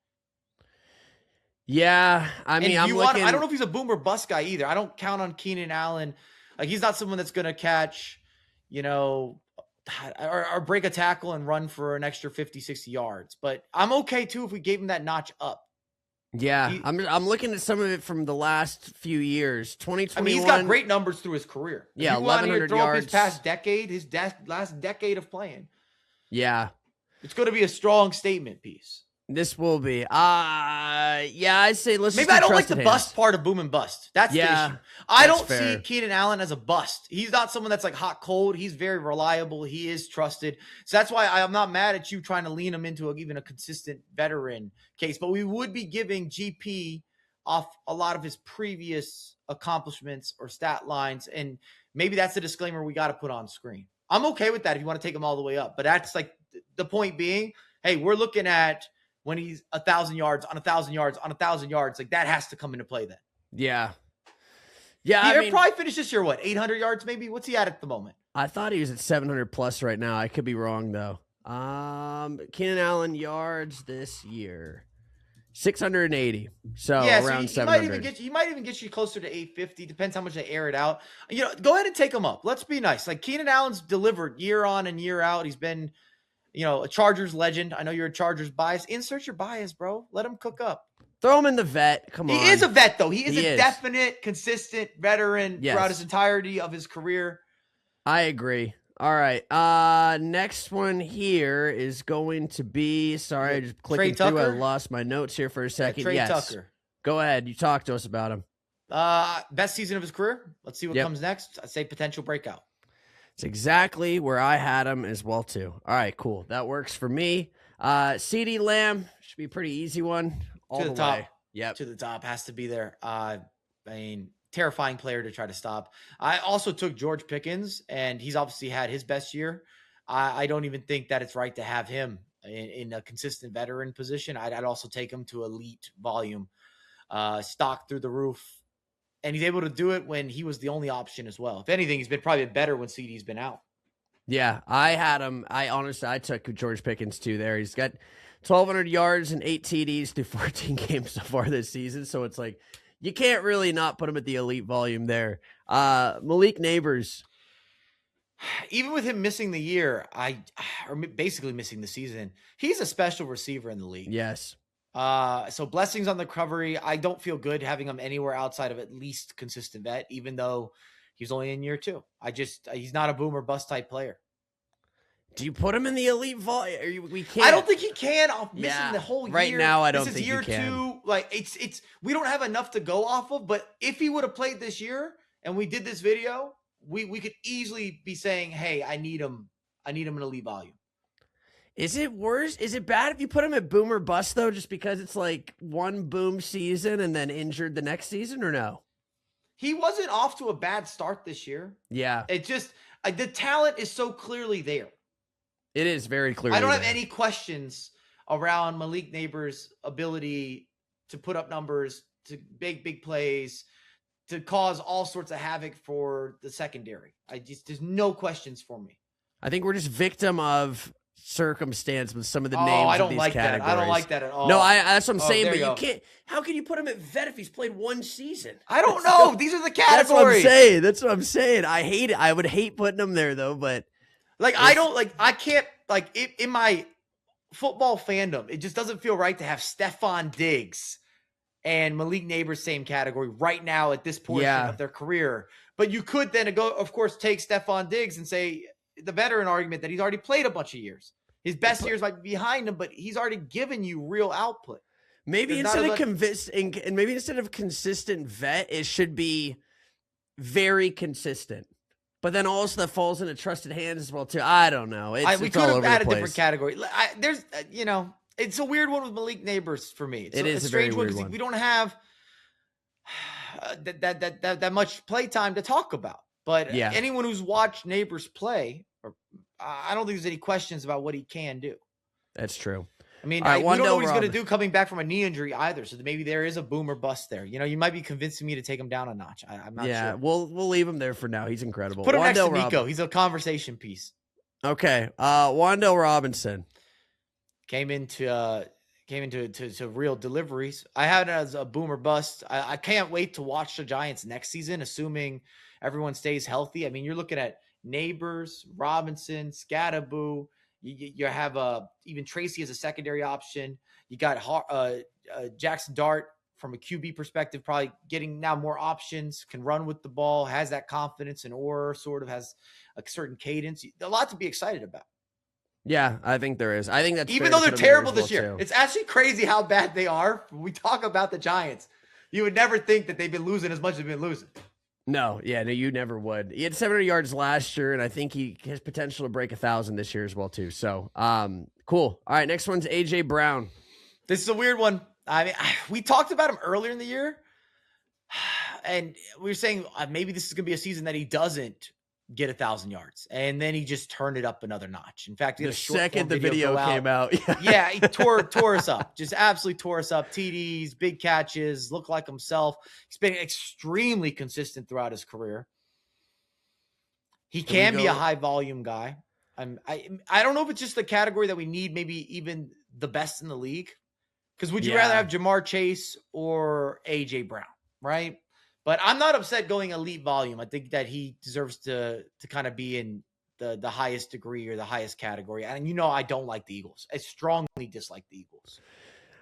B: Yeah, I mean, I
A: don't know if he's a boom or bust guy either. I don't count on Keenan Allen. Like, he's not someone that's going to catch, or break a tackle and run for an extra 50, 60 yards. But I'm okay, too, if we gave him that notch up.
B: Yeah, I'm looking at some of it from the last few years. 2021.
A: I mean, he's got great numbers through his career.
B: Yeah, 1,100 yards.
A: His past decade, last decade of playing.
B: Yeah.
A: It's going to be a strong statement piece.
B: This will be. Yeah, I'd say let's
A: Maybe
B: just
A: I don't like
B: trusted
A: the
B: hands.
A: bust part of boom and bust. That's the issue. I don't see Keenan Allen as a bust. He's not someone that's like hot cold. He's very reliable. He is trusted. So that's why I'm not mad at you trying to lean him into even a consistent veteran case. But we would be giving GP off a lot of his previous accomplishments or stat lines. And maybe that's the disclaimer we got to put on screen. I'm okay with that if you want to take him all the way up. But that's like the point being, hey, we're looking at when he's 1,000 yards on 1,000 yards on 1,000 yards, like that has to come into play then.
B: Yeah.
A: He probably finished this year, 800 yards maybe? What's he at the moment?
B: I thought he was at 700 plus right now. I could be wrong though. Keenan Allen yards this year, 680. So around 700.
A: He might even get you closer to 850. Depends how much they air it out. Go ahead and take him up. Let's be nice. Like Keenan Allen's delivered year on and year out. He's been a Chargers legend. I know you're a Chargers bias. Insert your bias, bro. Let him cook up.
B: Throw him in the vet. Come on.
A: He is a vet, though. He is a definite, consistent veteran throughout his entirety of his career.
B: I agree. All right. Next one here is going to be, sorry, I just clicking through. I lost my notes here for a second.
A: Trey Tucker.
B: Go ahead. You talk to us about him.
A: Best season of his career. Let's see what comes next. I'd say potential breakout.
B: It's exactly where I had him as well, too. All right, cool. That works for me. CeeDee Lamb should be a pretty easy one.
A: To the top.
B: Yep.
A: To the top. Has to be there. I mean, terrifying player to try to stop. I also took George Pickens, and he's obviously had his best year. I don't even think that it's right to have him in a consistent veteran position. I'd also take him to elite volume, stock through the roof. And he's able to do it when he was the only option as well. If anything, he's been probably better when CeeDee's been out.
B: Yeah, I had him. I took George Pickens too there. He's got 1,200 yards and 8 TDs through 14 games so far this season. So it's like, you can't really not put him at the elite volume there. Malik Neighbors.
A: Even with him missing the year, or basically missing the season, he's a special receiver in the league.
B: Yes.
A: So blessings on the recovery. I don't feel good having him anywhere outside of at least consistent vet, even though he's only in year 2. He's not a boom or bust type player.
B: Do you put him in the elite volume? We can't.
A: I don't think he can off missing the whole year.
B: Right now, I don't think
A: he can. This is year 2. Like it's we don't have enough to go off of, but if he would have played this year and we did this video, we could easily be saying, hey, I need him in elite volume.
B: Is it worse? Is it bad if you put him at boom or bust, though, just because it's like one boom season and then injured the next season, or no?
A: He wasn't off to a bad start this year.
B: Yeah.
A: It just, the talent is so clearly there.
B: It is very clearly
A: I don't have
B: there.
A: any questions around Malik Neighbors' ability to put up numbers, to make big plays, to cause all sorts of havoc for the secondary. There's no questions for me.
B: I think we're just victim of circumstance with some of the names.
A: I don't
B: of these
A: like
B: categories.
A: that. I don't like that at all.
B: No, that's what I'm saying. But
A: you
B: can't. How can you put him at vet if he's played one season?
A: I don't know. These are the categories.
B: That's what I'm saying. I hate it. I would hate putting him there though. But
A: I can't in my football fandom. It just doesn't feel right to have Stefon Diggs and Malik Neighbors same category right now at this portion of their career. But you could then of course, take Stefon Diggs and say the veteran argument that he's already played a bunch of years. His best years might be behind him, but he's already given you real output.
B: Maybe instead of consistent vet, it should be very consistent. But then also that falls into trusted hands as well too. I don't know.
A: We could have had a different category. There's it's a weird one with Malik Neighbors for me.
B: It is a strange one because
A: we don't have that much play time to talk about. But anyone who's watched Neighbors play, I don't think there's any questions about what he can do.
B: That's true.
A: I mean, we don't know what he's going to do coming back from a knee injury either. So maybe there is a boom or bust there. You might be convincing me to take him down a notch. I'm not sure.
B: Yeah, we'll leave him there for now. He's incredible.
A: Put him next to Nico. He's a conversation piece.
B: Okay. Wan'Dale Robinson
A: came into real deliveries. I had it as a boom or bust. I can't wait to watch the Giants next season, assuming everyone stays healthy. I mean, you're looking at Neighbors, Robinson, Scatterboo. You have even Tracy as a secondary option. You got Jackson Dart from a QB perspective, probably getting now more options, can run with the ball, has that confidence, and sort of has a certain cadence. A lot to be excited about.
B: Yeah, I think there is. I think that's
A: even though they're terrible this year. It's actually crazy how bad they are. When we talk about the Giants, you would never think that they've been losing as much as they've been losing.
B: No, you never would. He had 700 yards last year, and I think he has potential to break 1,000 this year as well too. So, cool. All right, next one's AJ Brown.
A: This is a weird one. I mean, we talked about him earlier in the year, and we were saying maybe this is going to be a season that he doesn't get 1,000 yards, and then he just turned it up another notch. In fact,
B: the second the video came out,
A: yeah, he tore us up, just absolutely tore us up. TDs, big catches, looked like himself. He's been extremely consistent throughout his career. He can be a high volume guy. I don't know if it's just the category that we need, maybe even the best in the league. Because would you rather have Jamar Chase or AJ Brown, right? But I'm not upset going elite volume. I think that he deserves to kind of be in the highest degree or the highest category. And I don't like the Eagles. I strongly dislike the Eagles.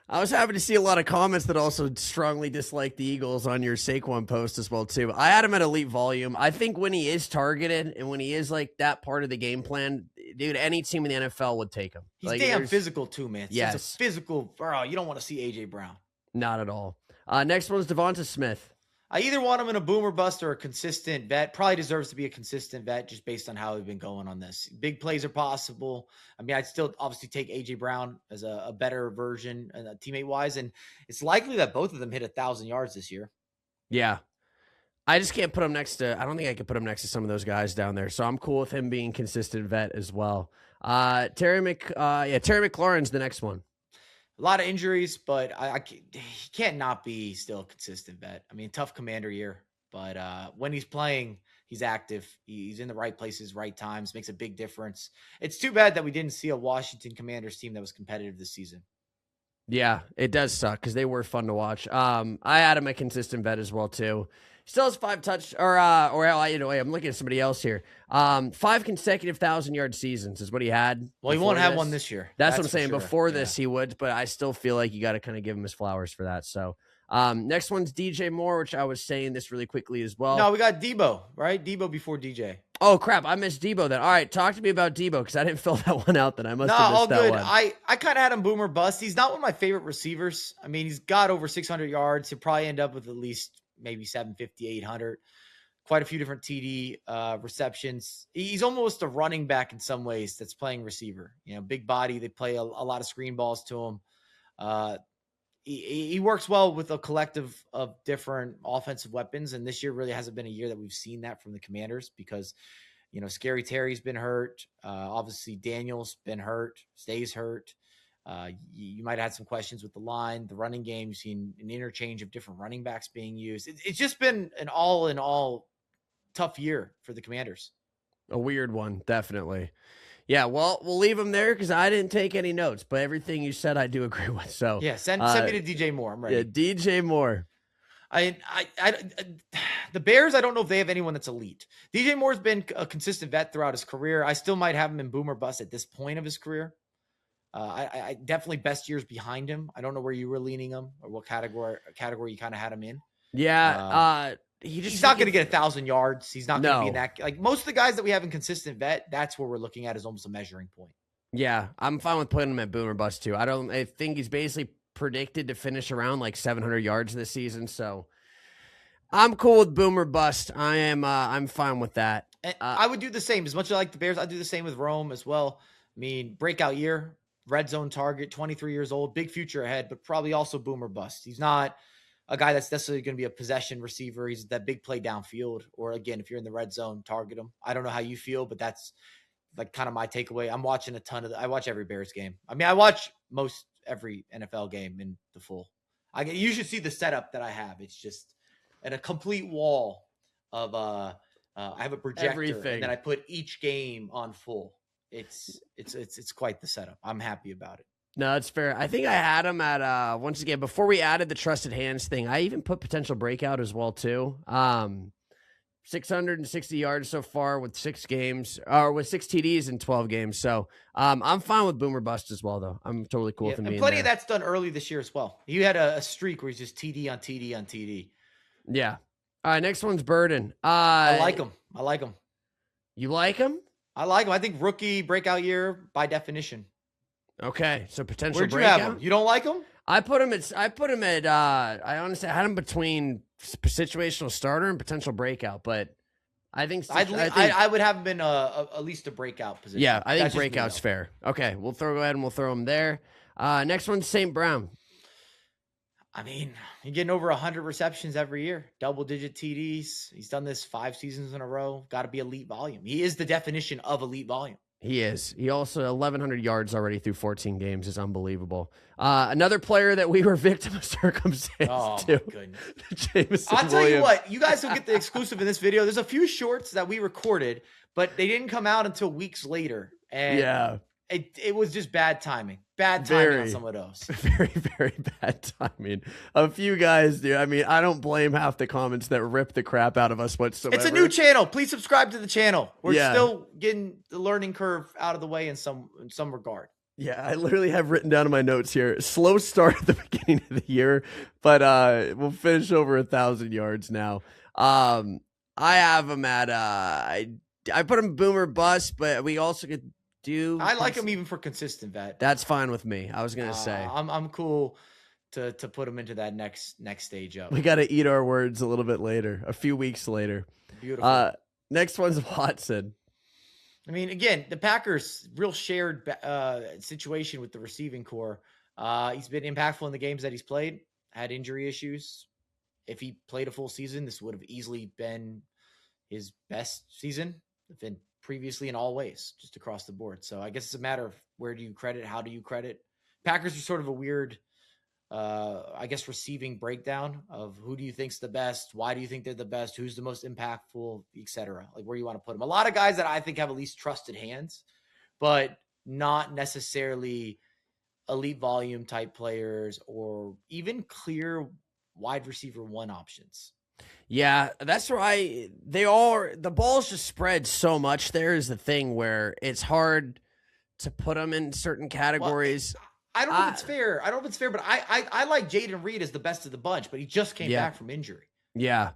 B: I was happy to see a lot of comments that also strongly dislike the Eagles on your Saquon post as well too. I had him at elite volume. I think when he is targeted and when he is like that part of the game plan, dude, any team in the NFL would take him.
A: He's damn physical too, man.
B: Yes.
A: He's a physical, bro. You don't want to see AJ Brown.
B: Not at all. Next one's Devonta Smith.
A: I either want him in a boomer bust or a consistent vet. Probably deserves to be a consistent vet just based on how we've been going on this. Big plays are possible. I mean, I'd still obviously take AJ Brown as a better version teammate wise. And it's likely that both of them hit 1,000 yards this year.
B: Yeah. I just can't put him next to, I don't think I could put him next to some of those guys down there. So I'm cool with him being consistent vet as well. Terry McLaurin's the next one.
A: A lot of injuries, but he can't not be still a consistent vet. I mean, tough Commander year, but when he's playing, he's active. He's in the right places, right times, makes a big difference. It's too bad that we didn't see a Washington Commanders team that was competitive this season.
B: Yeah, it does suck because they were fun to watch. I had him a consistent vet as well too. Still has 5 touch I'm looking at somebody else here. 5 consecutive 1,000-yard seasons is what he had.
A: Well, he won't have one this year.
B: That's what I'm saying. Sure. Before this, he would, but I still feel like you got to kind of give him his flowers for that. So, next one's DJ Moore, which I was saying this really quickly as well.
A: No, we got Debo, right? Debo before DJ.
B: Oh crap, I missed Debo then. All right, talk to me about Debo because I didn't fill that one out. Then I must have missed that one.
A: I kind of had him boomer bust. He's not one of my favorite receivers. I mean, he's got over 600 yards. He'll probably end up with at least maybe 750, 800. Quite a few different TD receptions. He's almost a running back in some ways that's playing receiver. Big body. They play a lot of screen balls to him. He works well with a collective of different offensive weapons. And this year really hasn't been a year that we've seen that from the Commanders because, Scary Terry's been hurt. Obviously, Daniel's been hurt, stays hurt. You might have had some questions with the line, the running game. You've seen an interchange of different running backs being used. It's just been an all-in-all tough year for the Commanders.
B: A weird one, definitely. Yeah, well, we'll leave him there because I didn't take any notes, but everything you said I do agree with. So
A: yeah, send me to DJ Moore. I'm ready.
B: Yeah, DJ Moore.
A: The Bears, I don't know if they have anyone that's elite. DJ Moore's been a consistent vet throughout his career. I still might have him in boomer bust at this point of his career. I definitely best years behind him. I don't know where you were leaning him or what category you kind of had him in.
B: Yeah.
A: He's not going to get 1,000 yards. He's not going to be in that. Like most of the guys that we have in consistent vet, that's where we're looking at as almost a measuring point.
B: Yeah, I'm fine with putting him at boomer bust too. I think he's basically predicted to finish around like 700 yards this season. So I'm cool with boomer bust. I'm fine with that.
A: And I would do the same. As much as I like the Bears, I'd do the same with Rome as well. I mean, breakout year, red zone target, 23 years old, big future ahead, but probably also boomer bust. He's not a guy that's necessarily going to be a possession receiver. He's that big play downfield. Or again, if you're in the red zone, target him. I don't know how you feel, but that's like kind of my takeaway. I'm watching I watch every Bears game. I mean, I watch most every NFL game in the full. You should see the setup that I have. It's just a complete wall of I have a projector and then I put each game on full. It's quite the setup. I'm happy about it.
B: No, that's fair. I think I had him at once again before we added the trusted hands thing. I even put potential breakout as well too. 660 yards so far with 6 games, or with 6 TDs in 12 games. So I'm fine with boomer bust as well, though. I'm totally cool with him.
A: And plenty of that's done early this year as well. You had a streak where he's just TD on TD on TD.
B: Yeah. All right, next one's Burden.
A: I like him.
B: You like him?
A: I like him. I think rookie breakout year by definition.
B: Okay, so potential
A: Where'd you
B: breakout.
A: have him? You don't like him?
B: I put him at. I honestly had him between situational starter and potential breakout, but I think
A: I would have him in at least a breakout position.
B: Yeah, I think breakout's fair. Okay, we'll go ahead and we'll throw him there. Next one's St. Brown.
A: I mean, he's getting over 100 receptions every year, double-digit TDs. He's done this 5 seasons in a row. Got to be elite volume. He is the definition of elite volume.
B: He is. He also 1,100 yards already through 14 games is unbelievable. Another player that we were victim of circumstance to.
A: My goodness.
B: Jameson
A: I'll tell
B: Williams.
A: you what, you guys will get the exclusive in this video. There's a few shorts that we recorded, but they didn't come out until weeks later. And
B: yeah.
A: It was just bad timing. Bad timing on some of those.
B: Very, very bad timing. A few guys, dude. I mean, I don't blame half the comments that rip the crap out of us whatsoever.
A: It's a new channel. Please subscribe to the channel. We're still getting the learning curve out of the way in some regard.
B: Yeah, I literally have written down in my notes here, slow start at the beginning of the year, but we'll finish over 1,000 yards now. I have him at I put him boomer bust, but we also could I
A: like him even for consistent vet.
B: That's fine with me. I was gonna say
A: I'm cool to put him into that next stage up.
B: We got to eat our words a little bit later, a few weeks later.
A: Beautiful.
B: Next one's Watson.
A: I mean, again, the Packers real shared situation with the receiving core. He's been impactful in the games that he's played. Had injury issues. If he played a full season, this would have easily been his best season. Been previously in all ways, just across the board. So I guess it's a matter of where do you credit? How do you credit? Packers are sort of a weird, I guess, receiving breakdown of who do you think's the best? Why do you think they're the best? Who's the most impactful, etc. Like where you want to put them. A lot of guys that I think have at least trusted hands, but not necessarily elite volume type players or even clear wide receiver 1 options.
B: Yeah, that's right. The balls just spread so much. There is the thing where it's hard to put them in certain categories.
A: Well, I don't know if it's fair. I don't know if it's fair, but I like Jayden Reed as the best of the bunch, but he just came back from injury.
B: Yeah.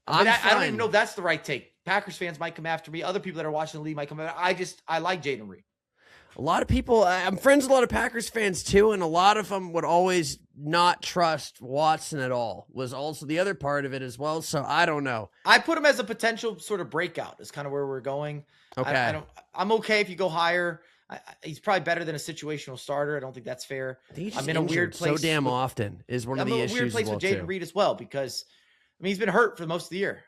A: I don't even know if that's the right take. Packers fans might come after me. Other people that are watching the league might come after. I like Jayden Reed.
B: A lot of people, I'm friends with a lot of Packers fans too, and a lot of them would always not trust Watson at all, was also the other part of it as well. So I don't know.
A: I put him as a potential sort of breakout is kind of where we're going.
B: Okay.
A: I'm okay if you go higher. He's probably better than a situational starter. I don't think that's fair.
B: I'm in a weird place. So damn often is one of the issues.
A: I'm in a weird place with Jayden Reed as well because, I mean, he's been hurt for most of the year.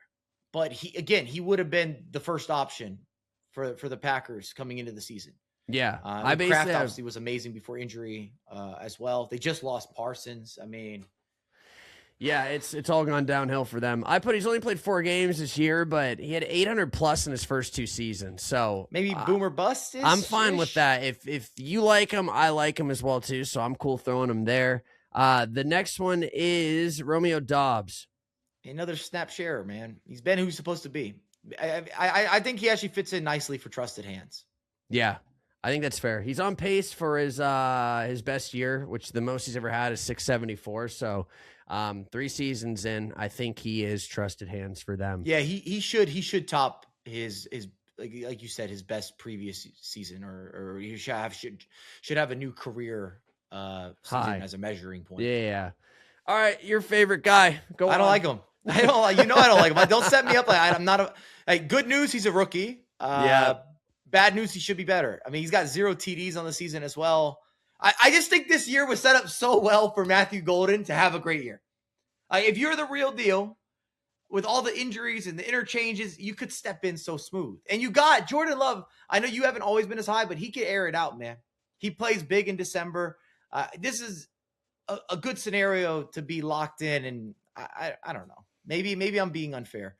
A: But he would have been the first option for the Packers coming into the season.
B: Yeah,
A: Kraft obviously was amazing before injury as well. They just lost Parsons. I mean,
B: yeah, it's all gone downhill for them. He's only played 4 games this year, but he had 800 plus in his first 2 seasons. So
A: maybe boomer bust.
B: I'm fine with that. If you like him, I like him as well too. So I'm cool throwing him there. The next one is Romeo Doubs.
A: Another snap sharer, man. He's been who he's supposed to be. I think he actually fits in nicely for trusted hands.
B: Yeah. I think that's fair. He's on pace for his best year, which the most he's ever had is 674. So 3 seasons in, I think he is trusted hands for them.
A: Yeah, he should top his like you said, his best previous season, or he should have a new career season as a measuring point.
B: Yeah. All right, your favorite guy. Go on.
A: I don't like him. I don't like him. Don't set me up. I'm not good news. He's a rookie. Bad news, he should be better. I mean, he's got 0 TDs on the season as well. I just think this year was set up so well for Matthew Golden to have a great year. If you're the real deal, with all the injuries and the interchanges, you could step in so smooth. And you got Jordan Love. I know you haven't always been as high, but he can air it out, man. He plays big in December. This is a good scenario to be locked in, and I don't know. Maybe I'm being unfair.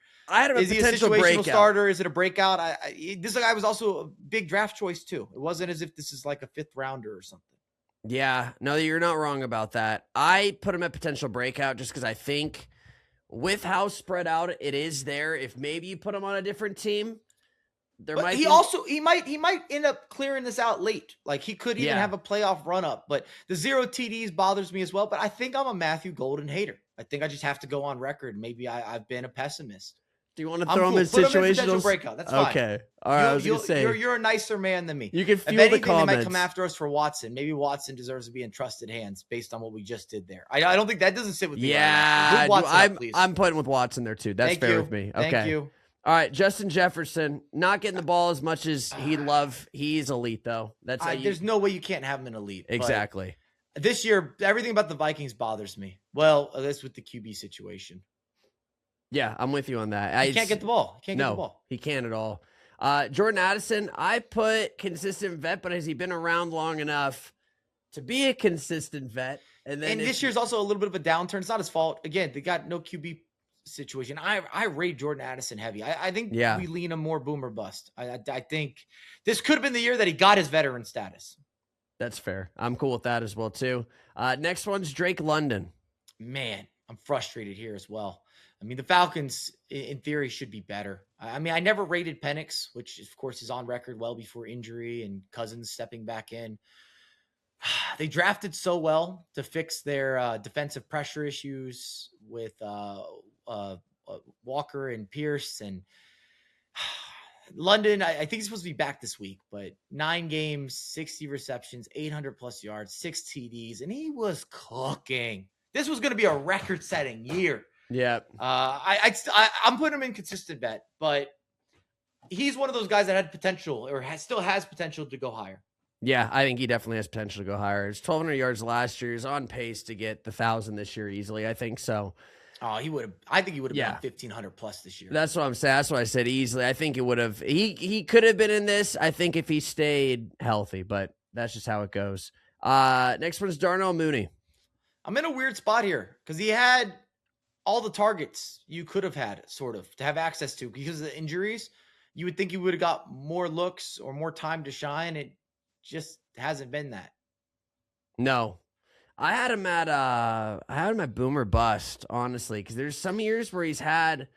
B: Is he a situational breakout
A: starter? Is it a breakout? This guy was also a big draft choice too. It wasn't as if this is like a 5th rounder or something.
B: Yeah, no, you're not wrong about that. I put him at potential breakout just because I think with how spread out it is there, if maybe you put him on a different team,
A: he might end up clearing this out late. Like he could even have a playoff run up. But the 0 TDs bothers me as well. But I think I'm a Matthew Golden hater. I think I just have to go on record. Maybe I've been a pessimist.
B: Do you want to throw him in
A: Put him in
B: situationals?
A: potential breakout. That's fine.
B: Okay. All right. I was gonna say
A: you're a nicer man than me.
B: you can
A: If
B: feel the
A: anything, they
B: comments.
A: might come after us for Watson. Maybe Watson deserves to be in trusted hands based on what we just did there. I don't think that doesn't sit with me.
B: Yeah,
A: Move Watson up, please.
B: I'm putting with Watson there too. That's
A: Thank
B: fair
A: you.
B: with me.
A: Thank
B: Okay.
A: you.
B: All right, Justin Jefferson, not getting the ball as much as he'd love. He's elite though. That's
A: There's no way you can't have him in elite.
B: Exactly.
A: This year, everything about the Vikings bothers me. Well, that's with the QB situation.
B: Yeah, I'm with you on that.
A: He can't get the ball. He can't get the ball.
B: He can't at all. Jordan Addison, I put consistent vet, but has he been around long enough to be a consistent vet? And
A: this year's also a little bit of a downturn. It's not his fault. Again, they got no QB situation. I rate Jordan Addison heavy. I think we lean him more boom or bust. I think this could have been the year that he got his veteran status.
B: That's fair. I'm cool with that as well too. Next one's Drake London.
A: Man, I'm frustrated here as well. I mean, the Falcons, in theory, should be better. I mean, I never rated Penix, which, of course, is on record well before injury and Cousins stepping back in. They drafted so well to fix their defensive pressure issues with Walker and Pierce. And London, I think he's supposed to be back this week, but 9 games, 60 receptions, 800-plus yards, 6 TDs, and he was cooking. This was going to be a record-setting year.
B: Yeah.
A: I'm putting him in consistent bet, but he's one of those guys that had potential or still has potential to go higher.
B: Yeah, I think he definitely has potential to go higher. It's 1,200 yards last year. He's on pace to get the 1,000 this year easily. I think so.
A: Oh, he would have. I think he would have been 1,500 plus this year.
B: That's what I'm saying. That's what I said easily. I think it would have. He could have been in this. I think if he stayed healthy, but that's just how it goes. Next one is Darnell Mooney.
A: I'm in a weird spot here because he had all the targets you could have had, sort of, to have access to because of the injuries. You would think he would have got more looks or more time to shine. It just hasn't been that.
B: No. I had him at boomer bust, honestly, because there's some years where he's had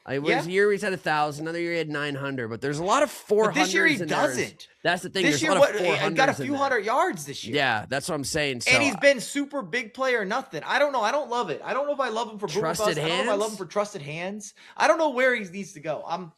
B: a year where he's had 1,000, another year he had 900, but there's a lot of 400s.
A: This year he doesn't.
B: That's the thing.
A: This year, he got a few hundred yards this year.
B: Yeah, that's what I'm saying. So,
A: and he's been super big play or nothing. I don't know. I don't love it. I don't know if I love him for boomer bust. I don't know if I love him for trusted hands. I don't know where he needs to go. I'm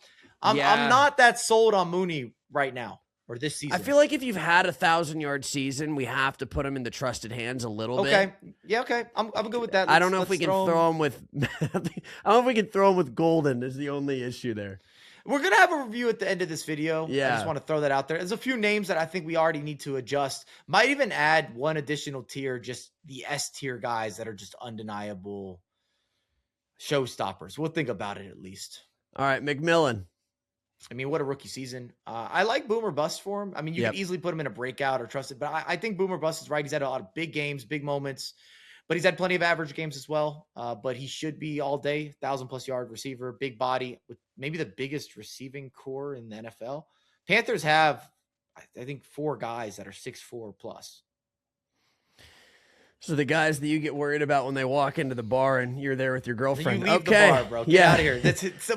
A: not that sold on Mooney right now. Or this season.
B: I feel like if you've had 1,000-yard season, we have to put him in the trusted hands a little bit.
A: Okay. Yeah, okay. I'm good with that.
B: I don't know if we can throw him with I don't know if we can throw him with Golden is the only issue there.
A: We're going to have a review at the end of this video.
B: Yeah.
A: I just want to throw that out there. There's a few names that I think we already need to adjust. Might even add one additional tier, just the S tier guys that are just undeniable showstoppers. We'll think about it at least.
B: All right, McMillan.
A: I mean, what a rookie season. I like boomer bust for him. I mean, you can easily put him in a breakout or trusted, but I think boomer bust is right. He's had a lot of big games, big moments, but he's had plenty of average games as well. But he should be all day, 1,000-plus yard receiver, big body with maybe the biggest receiving core in the NFL. Panthers have, I think, 4 guys that are 6'4" plus.
B: So the guys that you get worried about when they walk into the bar and you're there with your girlfriend.
A: You leave the bar, bro. Get out of here.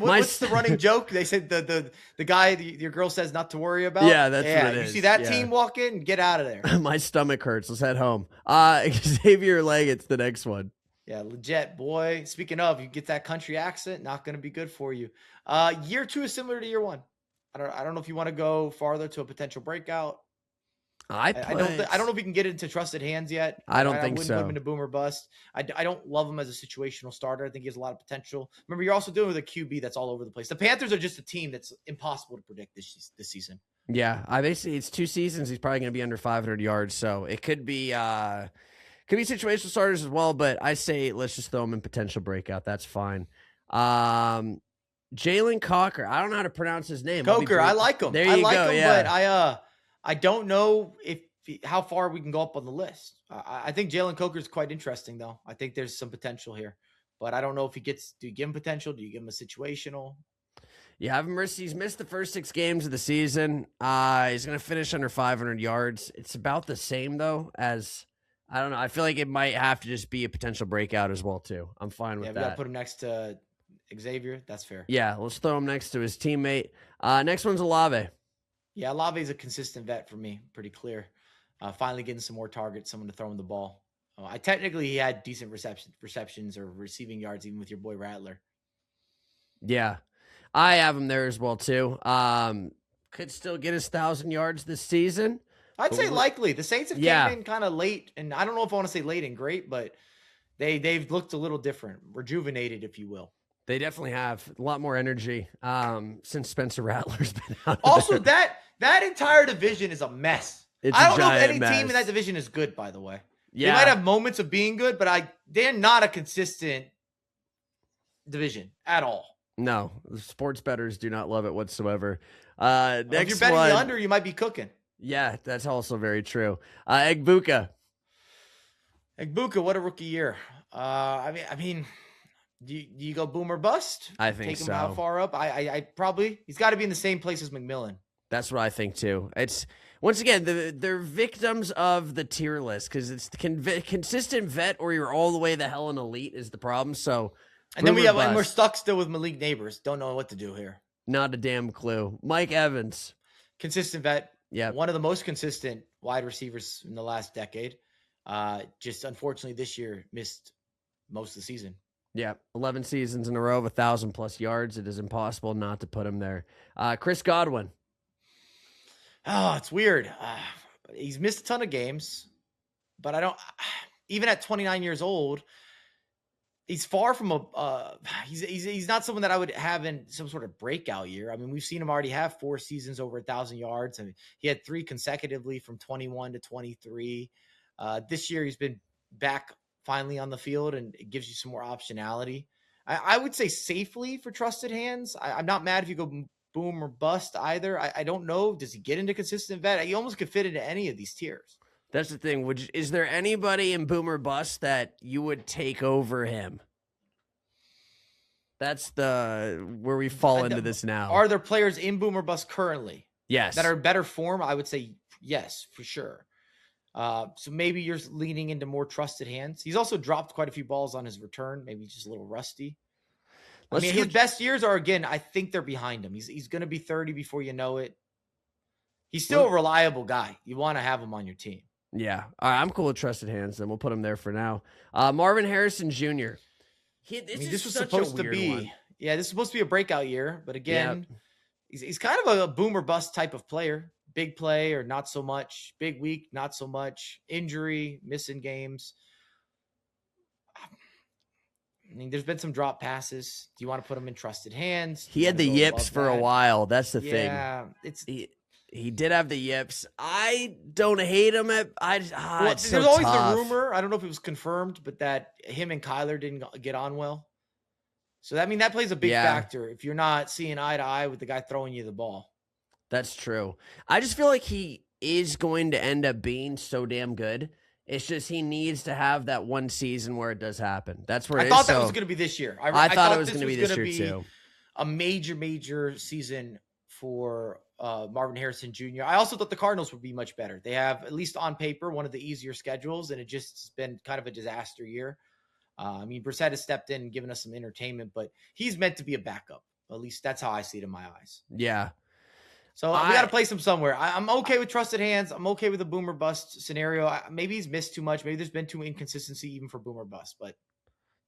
A: What's the running joke? They said the guy your girl says not to worry about.
B: Yeah, that's what it is.
A: You see that team walk in, get out of there.
B: My stomach hurts. Let's head home. Xavier Leggett's the next one.
A: Yeah, legit, boy. Speaking of, you get that country accent, not going to be good for you. Year 2 is similar to year 1. I don't know if you want to go farther to a potential breakout. I don't know if we can get into trusted hands yet.
B: I don't think
A: so. I wouldn't put him into boomer bust. I don't love him as a situational starter. I think he has a lot of potential. Remember, you're also dealing with a QB that's all over the place. The Panthers are just a team that's impossible to predict this season.
B: Yeah, I basically it's 2 seasons. He's probably going to be under 500 yards, so it could be situational starters as well. But I say let's just throw him in potential breakout. That's fine. Jalen Coker. I don't know how to pronounce his name.
A: Coker. I like him.
B: There you go.
A: But I don't know how far we can go up on the list. I think Jalen Coker is quite interesting, though. I think there's some potential here, but I don't know if do you give him potential? Do you give him a situational?
B: Yeah, he's missed the first 6 games of the season. He's going to finish under 500 yards. It's about the same, though, as, I don't know. I feel like it might have to just be a potential breakout as well, too. I'm fine with that.
A: Yeah, we got to put him next to Xavier. That's fair.
B: Yeah, let's throw him next to his teammate. Next one's Olave.
A: Yeah, Olave is a consistent vet for me. Pretty clear. Finally getting some more targets, someone to throw him the ball. He had decent receptions or receiving yards, even with your boy Rattler.
B: Yeah. I have him there as well too. Could still get his 1,000 yards this season.
A: I'd say likely. The Saints have came in kind of late, and I don't know if I want to say late and great, but they've looked a little different, rejuvenated, if you will.
B: They definitely have a lot more energy since Spencer Rattler's been out.
A: Also, that entire division is a mess. I don't know if any team in that division is good, by the way. Yeah. They might have moments of being good, but they're not a consistent division at all.
B: No, the sports bettors do not love it whatsoever.
A: Next if you're betting the under, you might be cooking.
B: Yeah, that's also very true. Egbuka,
A: what a rookie year. I mean, do you go boom or bust?
B: I think
A: Take him
B: so.
A: How far up? I probably he's got to be in the same place as McMillan.
B: That's what I think too. It's once again they're victims of the tier list because it's the consistent vet or you're all the way the hell in elite is the problem. So.
A: And then we're stuck still with Malik Neighbors. Don't know what to do here.
B: Not a damn clue. Mike Evans.
A: Consistent vet.
B: Yeah.
A: One of the most consistent wide receivers in the last decade. Just unfortunately this year missed most of the season.
B: Yeah. 11 seasons in a row of 1,000+ yards. It is impossible not to put him there. Chris Godwin.
A: Oh, it's weird. He's missed a ton of games, but even at 29 years old, he's far from he's not someone that I would have in some sort of breakout year. I mean, we've seen him already have 4 seasons over 1,000 yards. I mean, he had 3 consecutively from 21 to 23. This year he's been back finally on the field and it gives you some more optionality. I would say safely for trusted hands. I'm not mad if you go boom or bust either. I don't know. Does he get into consistent vet? He almost could fit into any of these tiers.
B: That's the thing. Is there anybody in boom or bust that you would take over him? That's where we fall into this now.
A: Are there players in boom or bust currently?
B: Yes.
A: That are in better form? I would say yes, for sure. So maybe you're leaning into more trusted hands. He's also dropped quite a few balls on his return. Maybe just a little rusty. His best years are, again, I think they're behind him. He's going to be 30 before you know it. He's still a reliable guy. You want to have him on your team.
B: Yeah. All right, I'm cool with trusted hands, then we'll put him there for now. Marvin Harrison Jr.
A: This was supposed to be this is supposed to be a breakout year, but again, he's kind of a boom or bust type of player. Big play or not so much. Big week, not so much. Injury, missing games. I mean, there's been some drop passes. Do you want to put him in trusted hands?
B: He had the yips for a while. That's the thing.
A: Yeah,
B: he did have the yips. I don't hate him. There's always
A: the rumor. I don't know if it was confirmed, but that him and Kyler didn't get on well. So that plays a big factor if you're not seeing eye to eye with the guy throwing you the ball.
B: That's true. I just feel like he is going to end up being so damn good. It's just he needs to have that one season where it does happen. That's where
A: I thought that was going to be this year.
B: I thought it was going to be this year too.
A: A major season for Marvin Harrison Jr. I also thought the Cardinals would be much better. They have, at least on paper, one of the easier schedules, and it just has been kind of a disaster year. Brissett has stepped in and given us some entertainment, but he's meant to be a backup. At least that's how I see it in my eyes.
B: Yeah.
A: So we got to place him somewhere. I'm okay with trusted hands. I'm okay with the boom or bust scenario. Maybe he's missed too much. Maybe there's been too inconsistency even for boom or bust, but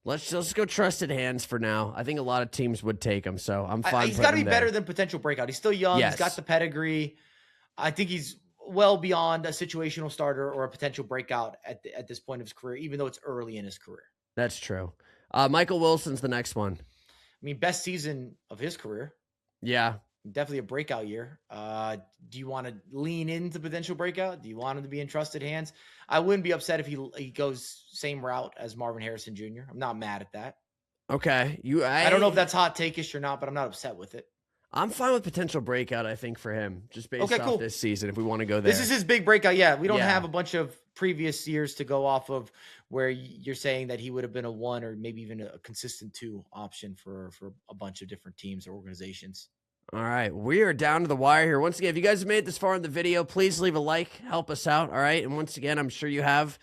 B: let's go trusted hands for now. I think a lot of teams would take him, so I'm fine.
A: He's got to be better than potential breakout. He's still young. Yes. He's got the pedigree. I think he's well beyond a situational starter or a potential breakout at this point of his career, even though it's early in his career.
B: That's true. Michael Wilson's the next one.
A: Best season of his career.
B: Yeah.
A: Definitely a breakout year. Do you want to lean into potential breakout? Do you want him to be in trusted hands? I wouldn't be upset if he goes same route as Marvin Harrison Jr. I'm not mad at that.
B: Okay.
A: I don't know if that's hot take-ish or not, but I'm not upset with it.
B: I'm fine with potential breakout, I think, for him, just based off this season, if we want to go there.
A: This is his big breakout. Yeah, we don't have a bunch of previous years to go off of where you're saying that he would have been a 1 or maybe even a consistent 2 option for a bunch of different teams or organizations.
B: All right, we are down to the wire here. Once again, if you guys have made it this far in the video, please leave a like, help us out, all right? And once again, I'm sure you have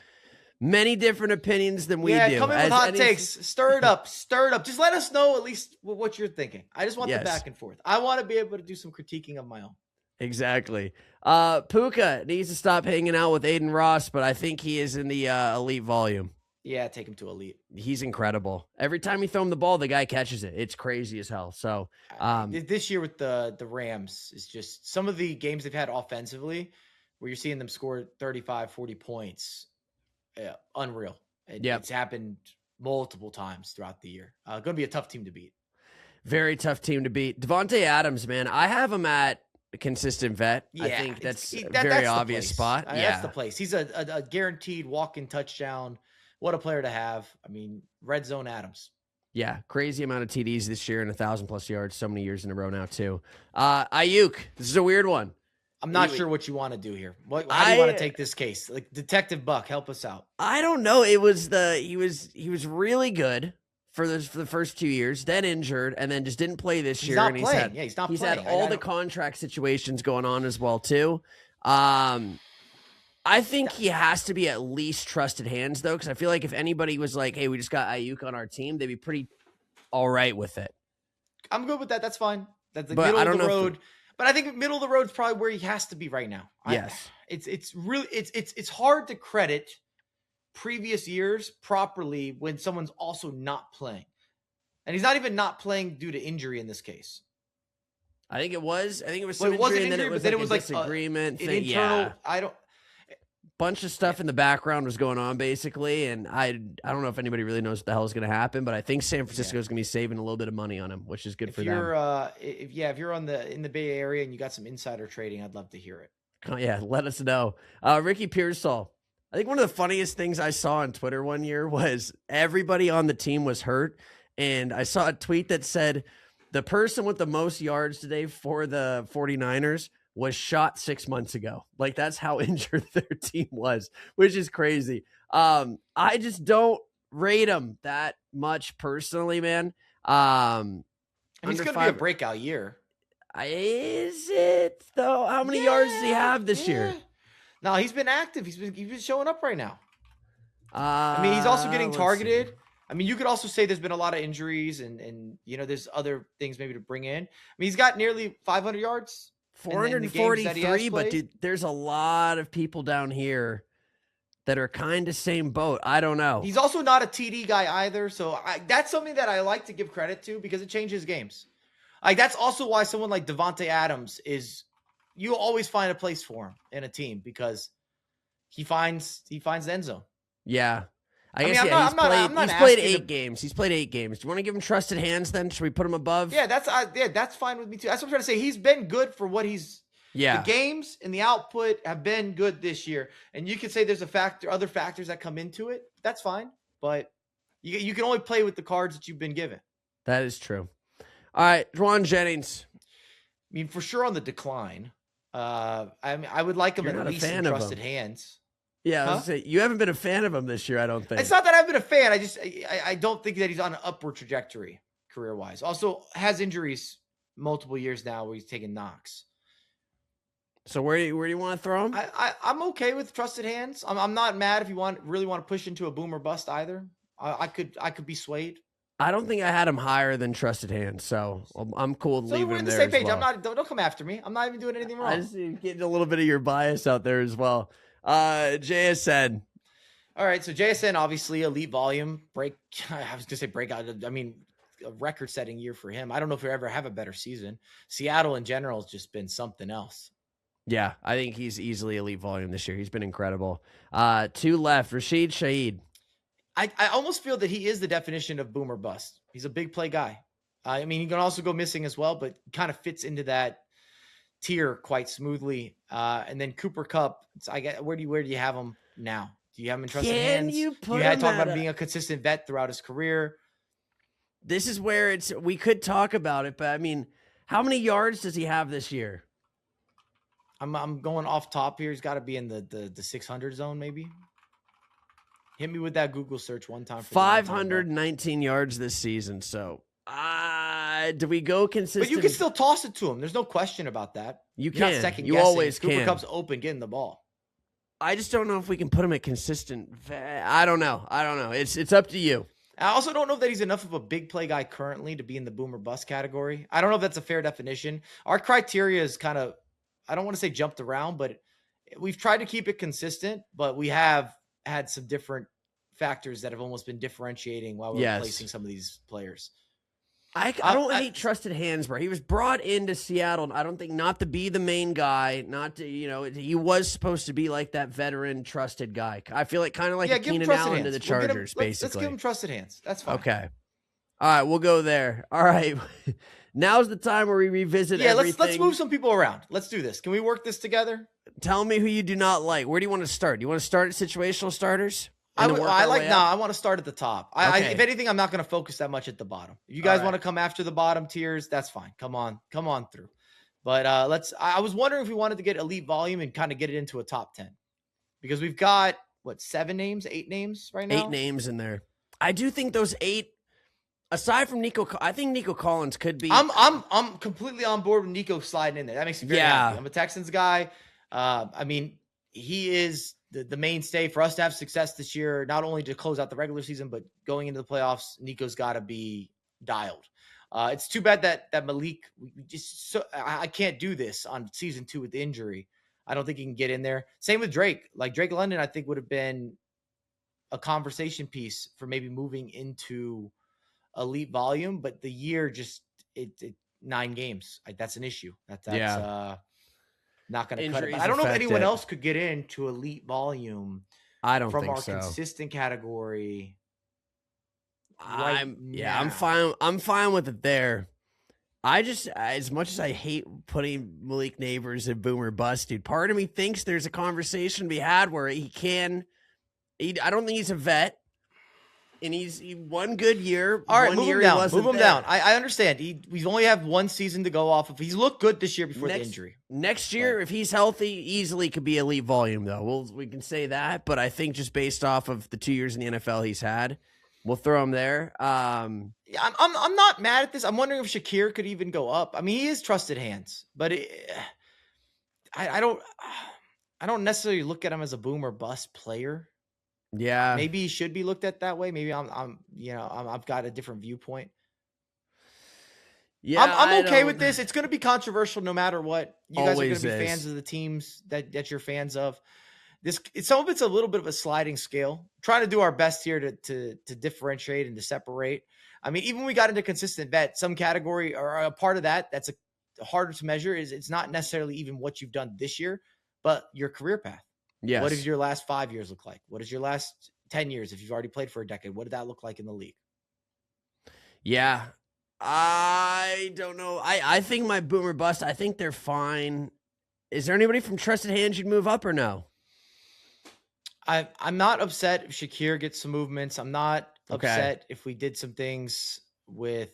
B: many different opinions than we do.
A: Yeah, come in with hot takes. Stir it up. Just let us know at least what you're thinking. I just want the back and forth. I want to be able to do some critiquing of my own.
B: Exactly. Puka needs to stop hanging out with Aiden Ross, but I think he is in the elite volume.
A: Yeah, take him to elite.
B: He's incredible. Every time you throw him the ball, the guy catches it. It's crazy as hell. So
A: This year with the Rams is just some of the games they've had offensively where you're seeing them score 35, 40 points. Unreal. It's happened multiple times throughout the year. Going to be a tough team to beat.
B: Very tough team to beat. Davante Adams, man, I have him at a consistent vet. Yeah, I think that's a very obvious spot.
A: That's the place. He's a guaranteed walk-in touchdown. What a player to have. I mean, red zone Adams.
B: Yeah, crazy amount of TDs this year and 1,000+ yards so many years in a row now too. Ayuk, this is a weird one.
A: I'm not sure what you want to do here. How do you want to take this case? Like Detective Buck, help us out.
B: I don't know. It was he was really good for the first 2 years, then injured, and then just didn't play this year.
A: And he's not playing.
B: He's had all the contract situations going on as well too. I think he has to be at least trusted hands though, because I feel like if anybody was like, "Hey, we just got Ayuk on our team," they'd be pretty all right with it.
A: I'm good with that. That's fine. That's the middle of the road. But I think middle of the road is probably where he has to be right now.
B: Yes.
A: It's really it's hard to credit previous years properly when someone's also not playing. And he's not even not playing due to injury in this case.
B: I think it was some injury, and then it was like a disagreement thing.
A: Internal,
B: yeah. Bunch of stuff in the background was going on basically, and I don't know if anybody really knows what the hell is going to happen, but I think San Francisco is going to be saving a little bit of money on him, which is good for them.
A: If you're in the Bay Area and you got some insider trading, I'd love to hear it.
B: Oh, yeah, let us know. Ricky Pearsall. I think one of the funniest things I saw on Twitter one year was everybody on the team was hurt, and I saw a tweet that said the person with the most yards today for the 49ers was shot 6 months ago. Like, that's how injured their team was, which is crazy. I just don't rate him that much personally, man.
A: And he's going to be a breakout year.
B: Is it though? How many yards does he have this year?
A: No, he's been active. He's been showing up right now. I mean, he's also getting targeted. I mean, you could also say there's been a lot of injuries and there's other things maybe to bring in. I mean, he's got nearly 500 yards.
B: 443, but dude, there's a lot of people down here that are kind of same boat. I don't know.
A: He's also not a TD guy either, so that's something that I like to give credit to because it changes games. Like, that's also why someone like Davante Adams you always find a place for him in a team because he finds the end zone.
B: Yeah. I guess he's played 8 games. He's played 8 games. Do you want to give him trusted hands then? Should we put him above?
A: Yeah, that's fine with me too. That's what I'm trying to say. He's been good for what he's. Yeah. The games and the output have been good this year, and you can say there's other factors that come into it. That's fine, but you can only play with the cards that you've been given.
B: That is true. All right, Jauan Jennings.
A: I mean, for sure on the decline. I would like him at least in trusted hands.
B: Yeah, I was gonna say, you haven't been a fan of him this year, I don't think.
A: It's not that I've been a fan. I don't think that he's on an upward trajectory career-wise. Also has injuries multiple years now where he's taking knocks.
B: So where do you want to throw him?
A: I'm okay with trusted hands. I'm not mad if you really want to push into a boom or bust either. I could be swayed.
B: I don't think I had him higher than trusted hands, so I'm cool with leaving him there. So we're on the same page.
A: Well. Don't come after me. I'm not even doing anything wrong.
B: I just getting a little bit of your bias out there as well. JSN.
A: All right, so JSN obviously elite volume break. I was gonna say breakout. I mean, a record-setting year for him. I don't know if he'll ever have a better season. Seattle in general has just been something else.
B: Yeah, I think he's easily elite volume this year. He's been incredible. 2 left. Rashid Shaheed.
A: I almost feel that he is the definition of boom or bust. He's a big play guy. I mean, he can also go missing as well, but kind of fits into that tier quite smoothly. And then Cooper Kupp. Where do you have him now? Do you have him in trusted hands? You had talked about being a consistent vet throughout his career.
B: This is where we could talk about it, but I mean, how many yards does he have this year?
A: I'm going off top here. He's got to be in the 600 zone, maybe. Hit me with that Google search one time.
B: 519 yards this season. So, do we go consistent?
A: But you can still toss it to him. There's no question about that.
B: You can.
A: You always can. Cooper Kupp's open, getting the ball.
B: I just don't know if we can put him at consistent. I don't know. It's up to you.
A: I also don't know that he's enough of a big play guy currently to be in the boom or bust category. I don't know if that's a fair definition. Our criteria is kind of, I don't want to say jumped around, but we've tried to keep it consistent, but we have had some different factors that have almost been differentiating while we're replacing some of these players.
B: I don't hate trusted hands, bro. He was brought into Seattle, I don't think, not to be the main guy, not to, he was supposed to be like that veteran trusted guy. I feel like kind of like Keenan Allen to the Chargers, basically.
A: Let's give him trusted hands. That's fine.
B: Okay. All right, we'll go there. All right. Now's the time where we revisit everything.
A: Let's move some people around. Let's do this. Can we work this together?
B: Tell me who you do not like. Where do you want to start? Do you want to start at situational starters?
A: I want to start at the top. Okay. If anything, I'm not going to focus that much at the bottom. If you guys want to come after the bottom tiers, that's fine. Come on through. But I was wondering if we wanted to get elite volume and kind of get it into a top 10, because we've got 8 names right now.
B: 8 names in there. I do think those 8, aside from Nico, I think Nico Collins could be.
A: I'm completely on board with Nico sliding in there. That makes me very happy. I'm a Texans guy. He is the mainstay for us to have success this year, not only to close out the regular season, but going into the playoffs. Nico's got to be dialed. It's too bad that Malik, I can't do this on season 2 with the injury. I don't think he can get in there. Same with Drake. Like Drake London, I think would have been a conversation piece for maybe moving into elite volume, but the year just 9 games. That's an issue. That's not going to cut it. But I don't know if anyone else could get into elite volume.
B: I don't think
A: from our
B: so.
A: Consistent category.
B: I'm fine. I'm fine with it there. I just, as much as I hate putting Malik Nabers and Boomer Bust, dude, part of me thinks there's a conversation to be had where I don't think he's a vet. And he one good year.
A: All right, move him down. I understand. We only have 1 season to go off of. He's looked good this year before the injury.
B: Next year, if he's healthy, easily could be elite volume, though. We can say that. But I think just based off of the 2 years in the NFL he's had, we'll throw him there.
A: I'm not mad at this. I'm wondering if Shakir could even go up. I mean, he is trusted hands, but I don't necessarily look at him as a boom or bust player.
B: Yeah,
A: maybe he should be looked at that way. Maybe I've got a different viewpoint. Yeah, I'm okay with this. It's going to be controversial no matter what. You guys are going to be fans of the teams that you're fans of. Some of it's a little bit of a sliding scale. Trying to do our best here to differentiate and to separate. I mean, even when we got into consistent vet, some category or a part of that's harder to measure is it's not necessarily even what you've done this year, but your career path.
B: Yes.
A: What does your last 5 years look like? What does your last 10 years, if you've already played for a decade, what did that look like in the league?
B: Yeah. I don't know. I think my boomer bust, I think they're fine. Is there anybody from trusted hands you'd move up or no?
A: I'm not upset if Shakir gets some movements. I'm not upset if we did some things with,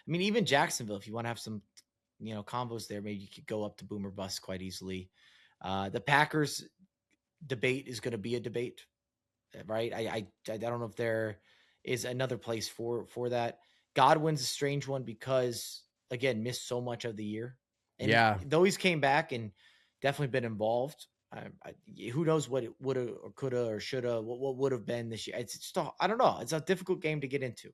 A: even Jacksonville, if you want to have some, combos there, maybe you could go up to boomer bust quite easily. The Packers debate is going to be a debate, right? I don't know if there is another place for that. Godwin's a strange one because, again, missed so much of the year. And though he's came back and definitely been involved, who knows what it would have or could have or should have, what would have been this year. It's just, I don't know. It's a difficult game to get into.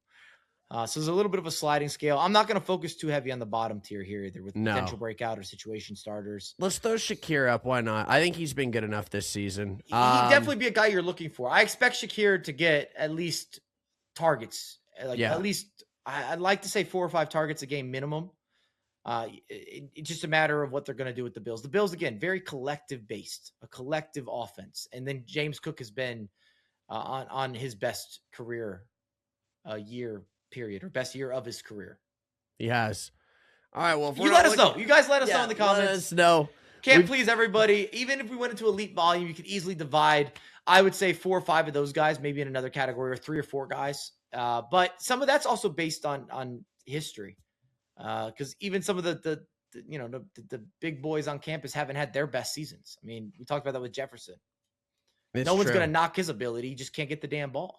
A: So there's a little bit of a sliding scale. I'm not going to focus too heavy on the bottom tier here either with potential breakout or situation starters.
B: Let's throw Shakir up. Why not? I think he's been good enough this season.
A: He'd definitely be a guy you're looking for. I expect Shakir to get at least targets. At least I'd like to say 4 or 5 targets a game minimum. It's just a matter of what they're going to do with the Bills. The Bills, again, very collective based, a collective offense. And then James Cook has been on his best career year period, or best year of his career.
B: He has. All right. Well,
A: you let us know. You guys let us know in the comments.
B: Let us know.
A: Can't please everybody. Even if we went into elite volume, you could easily divide, I would say 4 or 5 of those guys, maybe in another category, or 3 or 4 guys. But some of that's also based on history. Because even some of the big boys on campus haven't had their best seasons. I mean, we talked about that with Jefferson. No one's going to knock his ability. You just can't get the damn ball.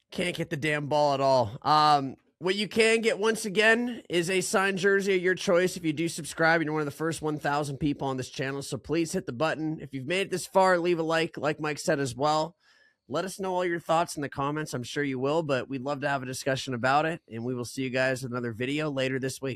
B: Can't get the damn ball at all. What you can get, once again, is a signed jersey of your choice. If you do subscribe, you're one of the first 1,000 people on this channel, so please hit the button. If you've made it this far, leave a like Mike said as well. Let us know all your thoughts in the comments. I'm sure you will, but we'd love to have a discussion about it, and we will see you guys in another video later this week.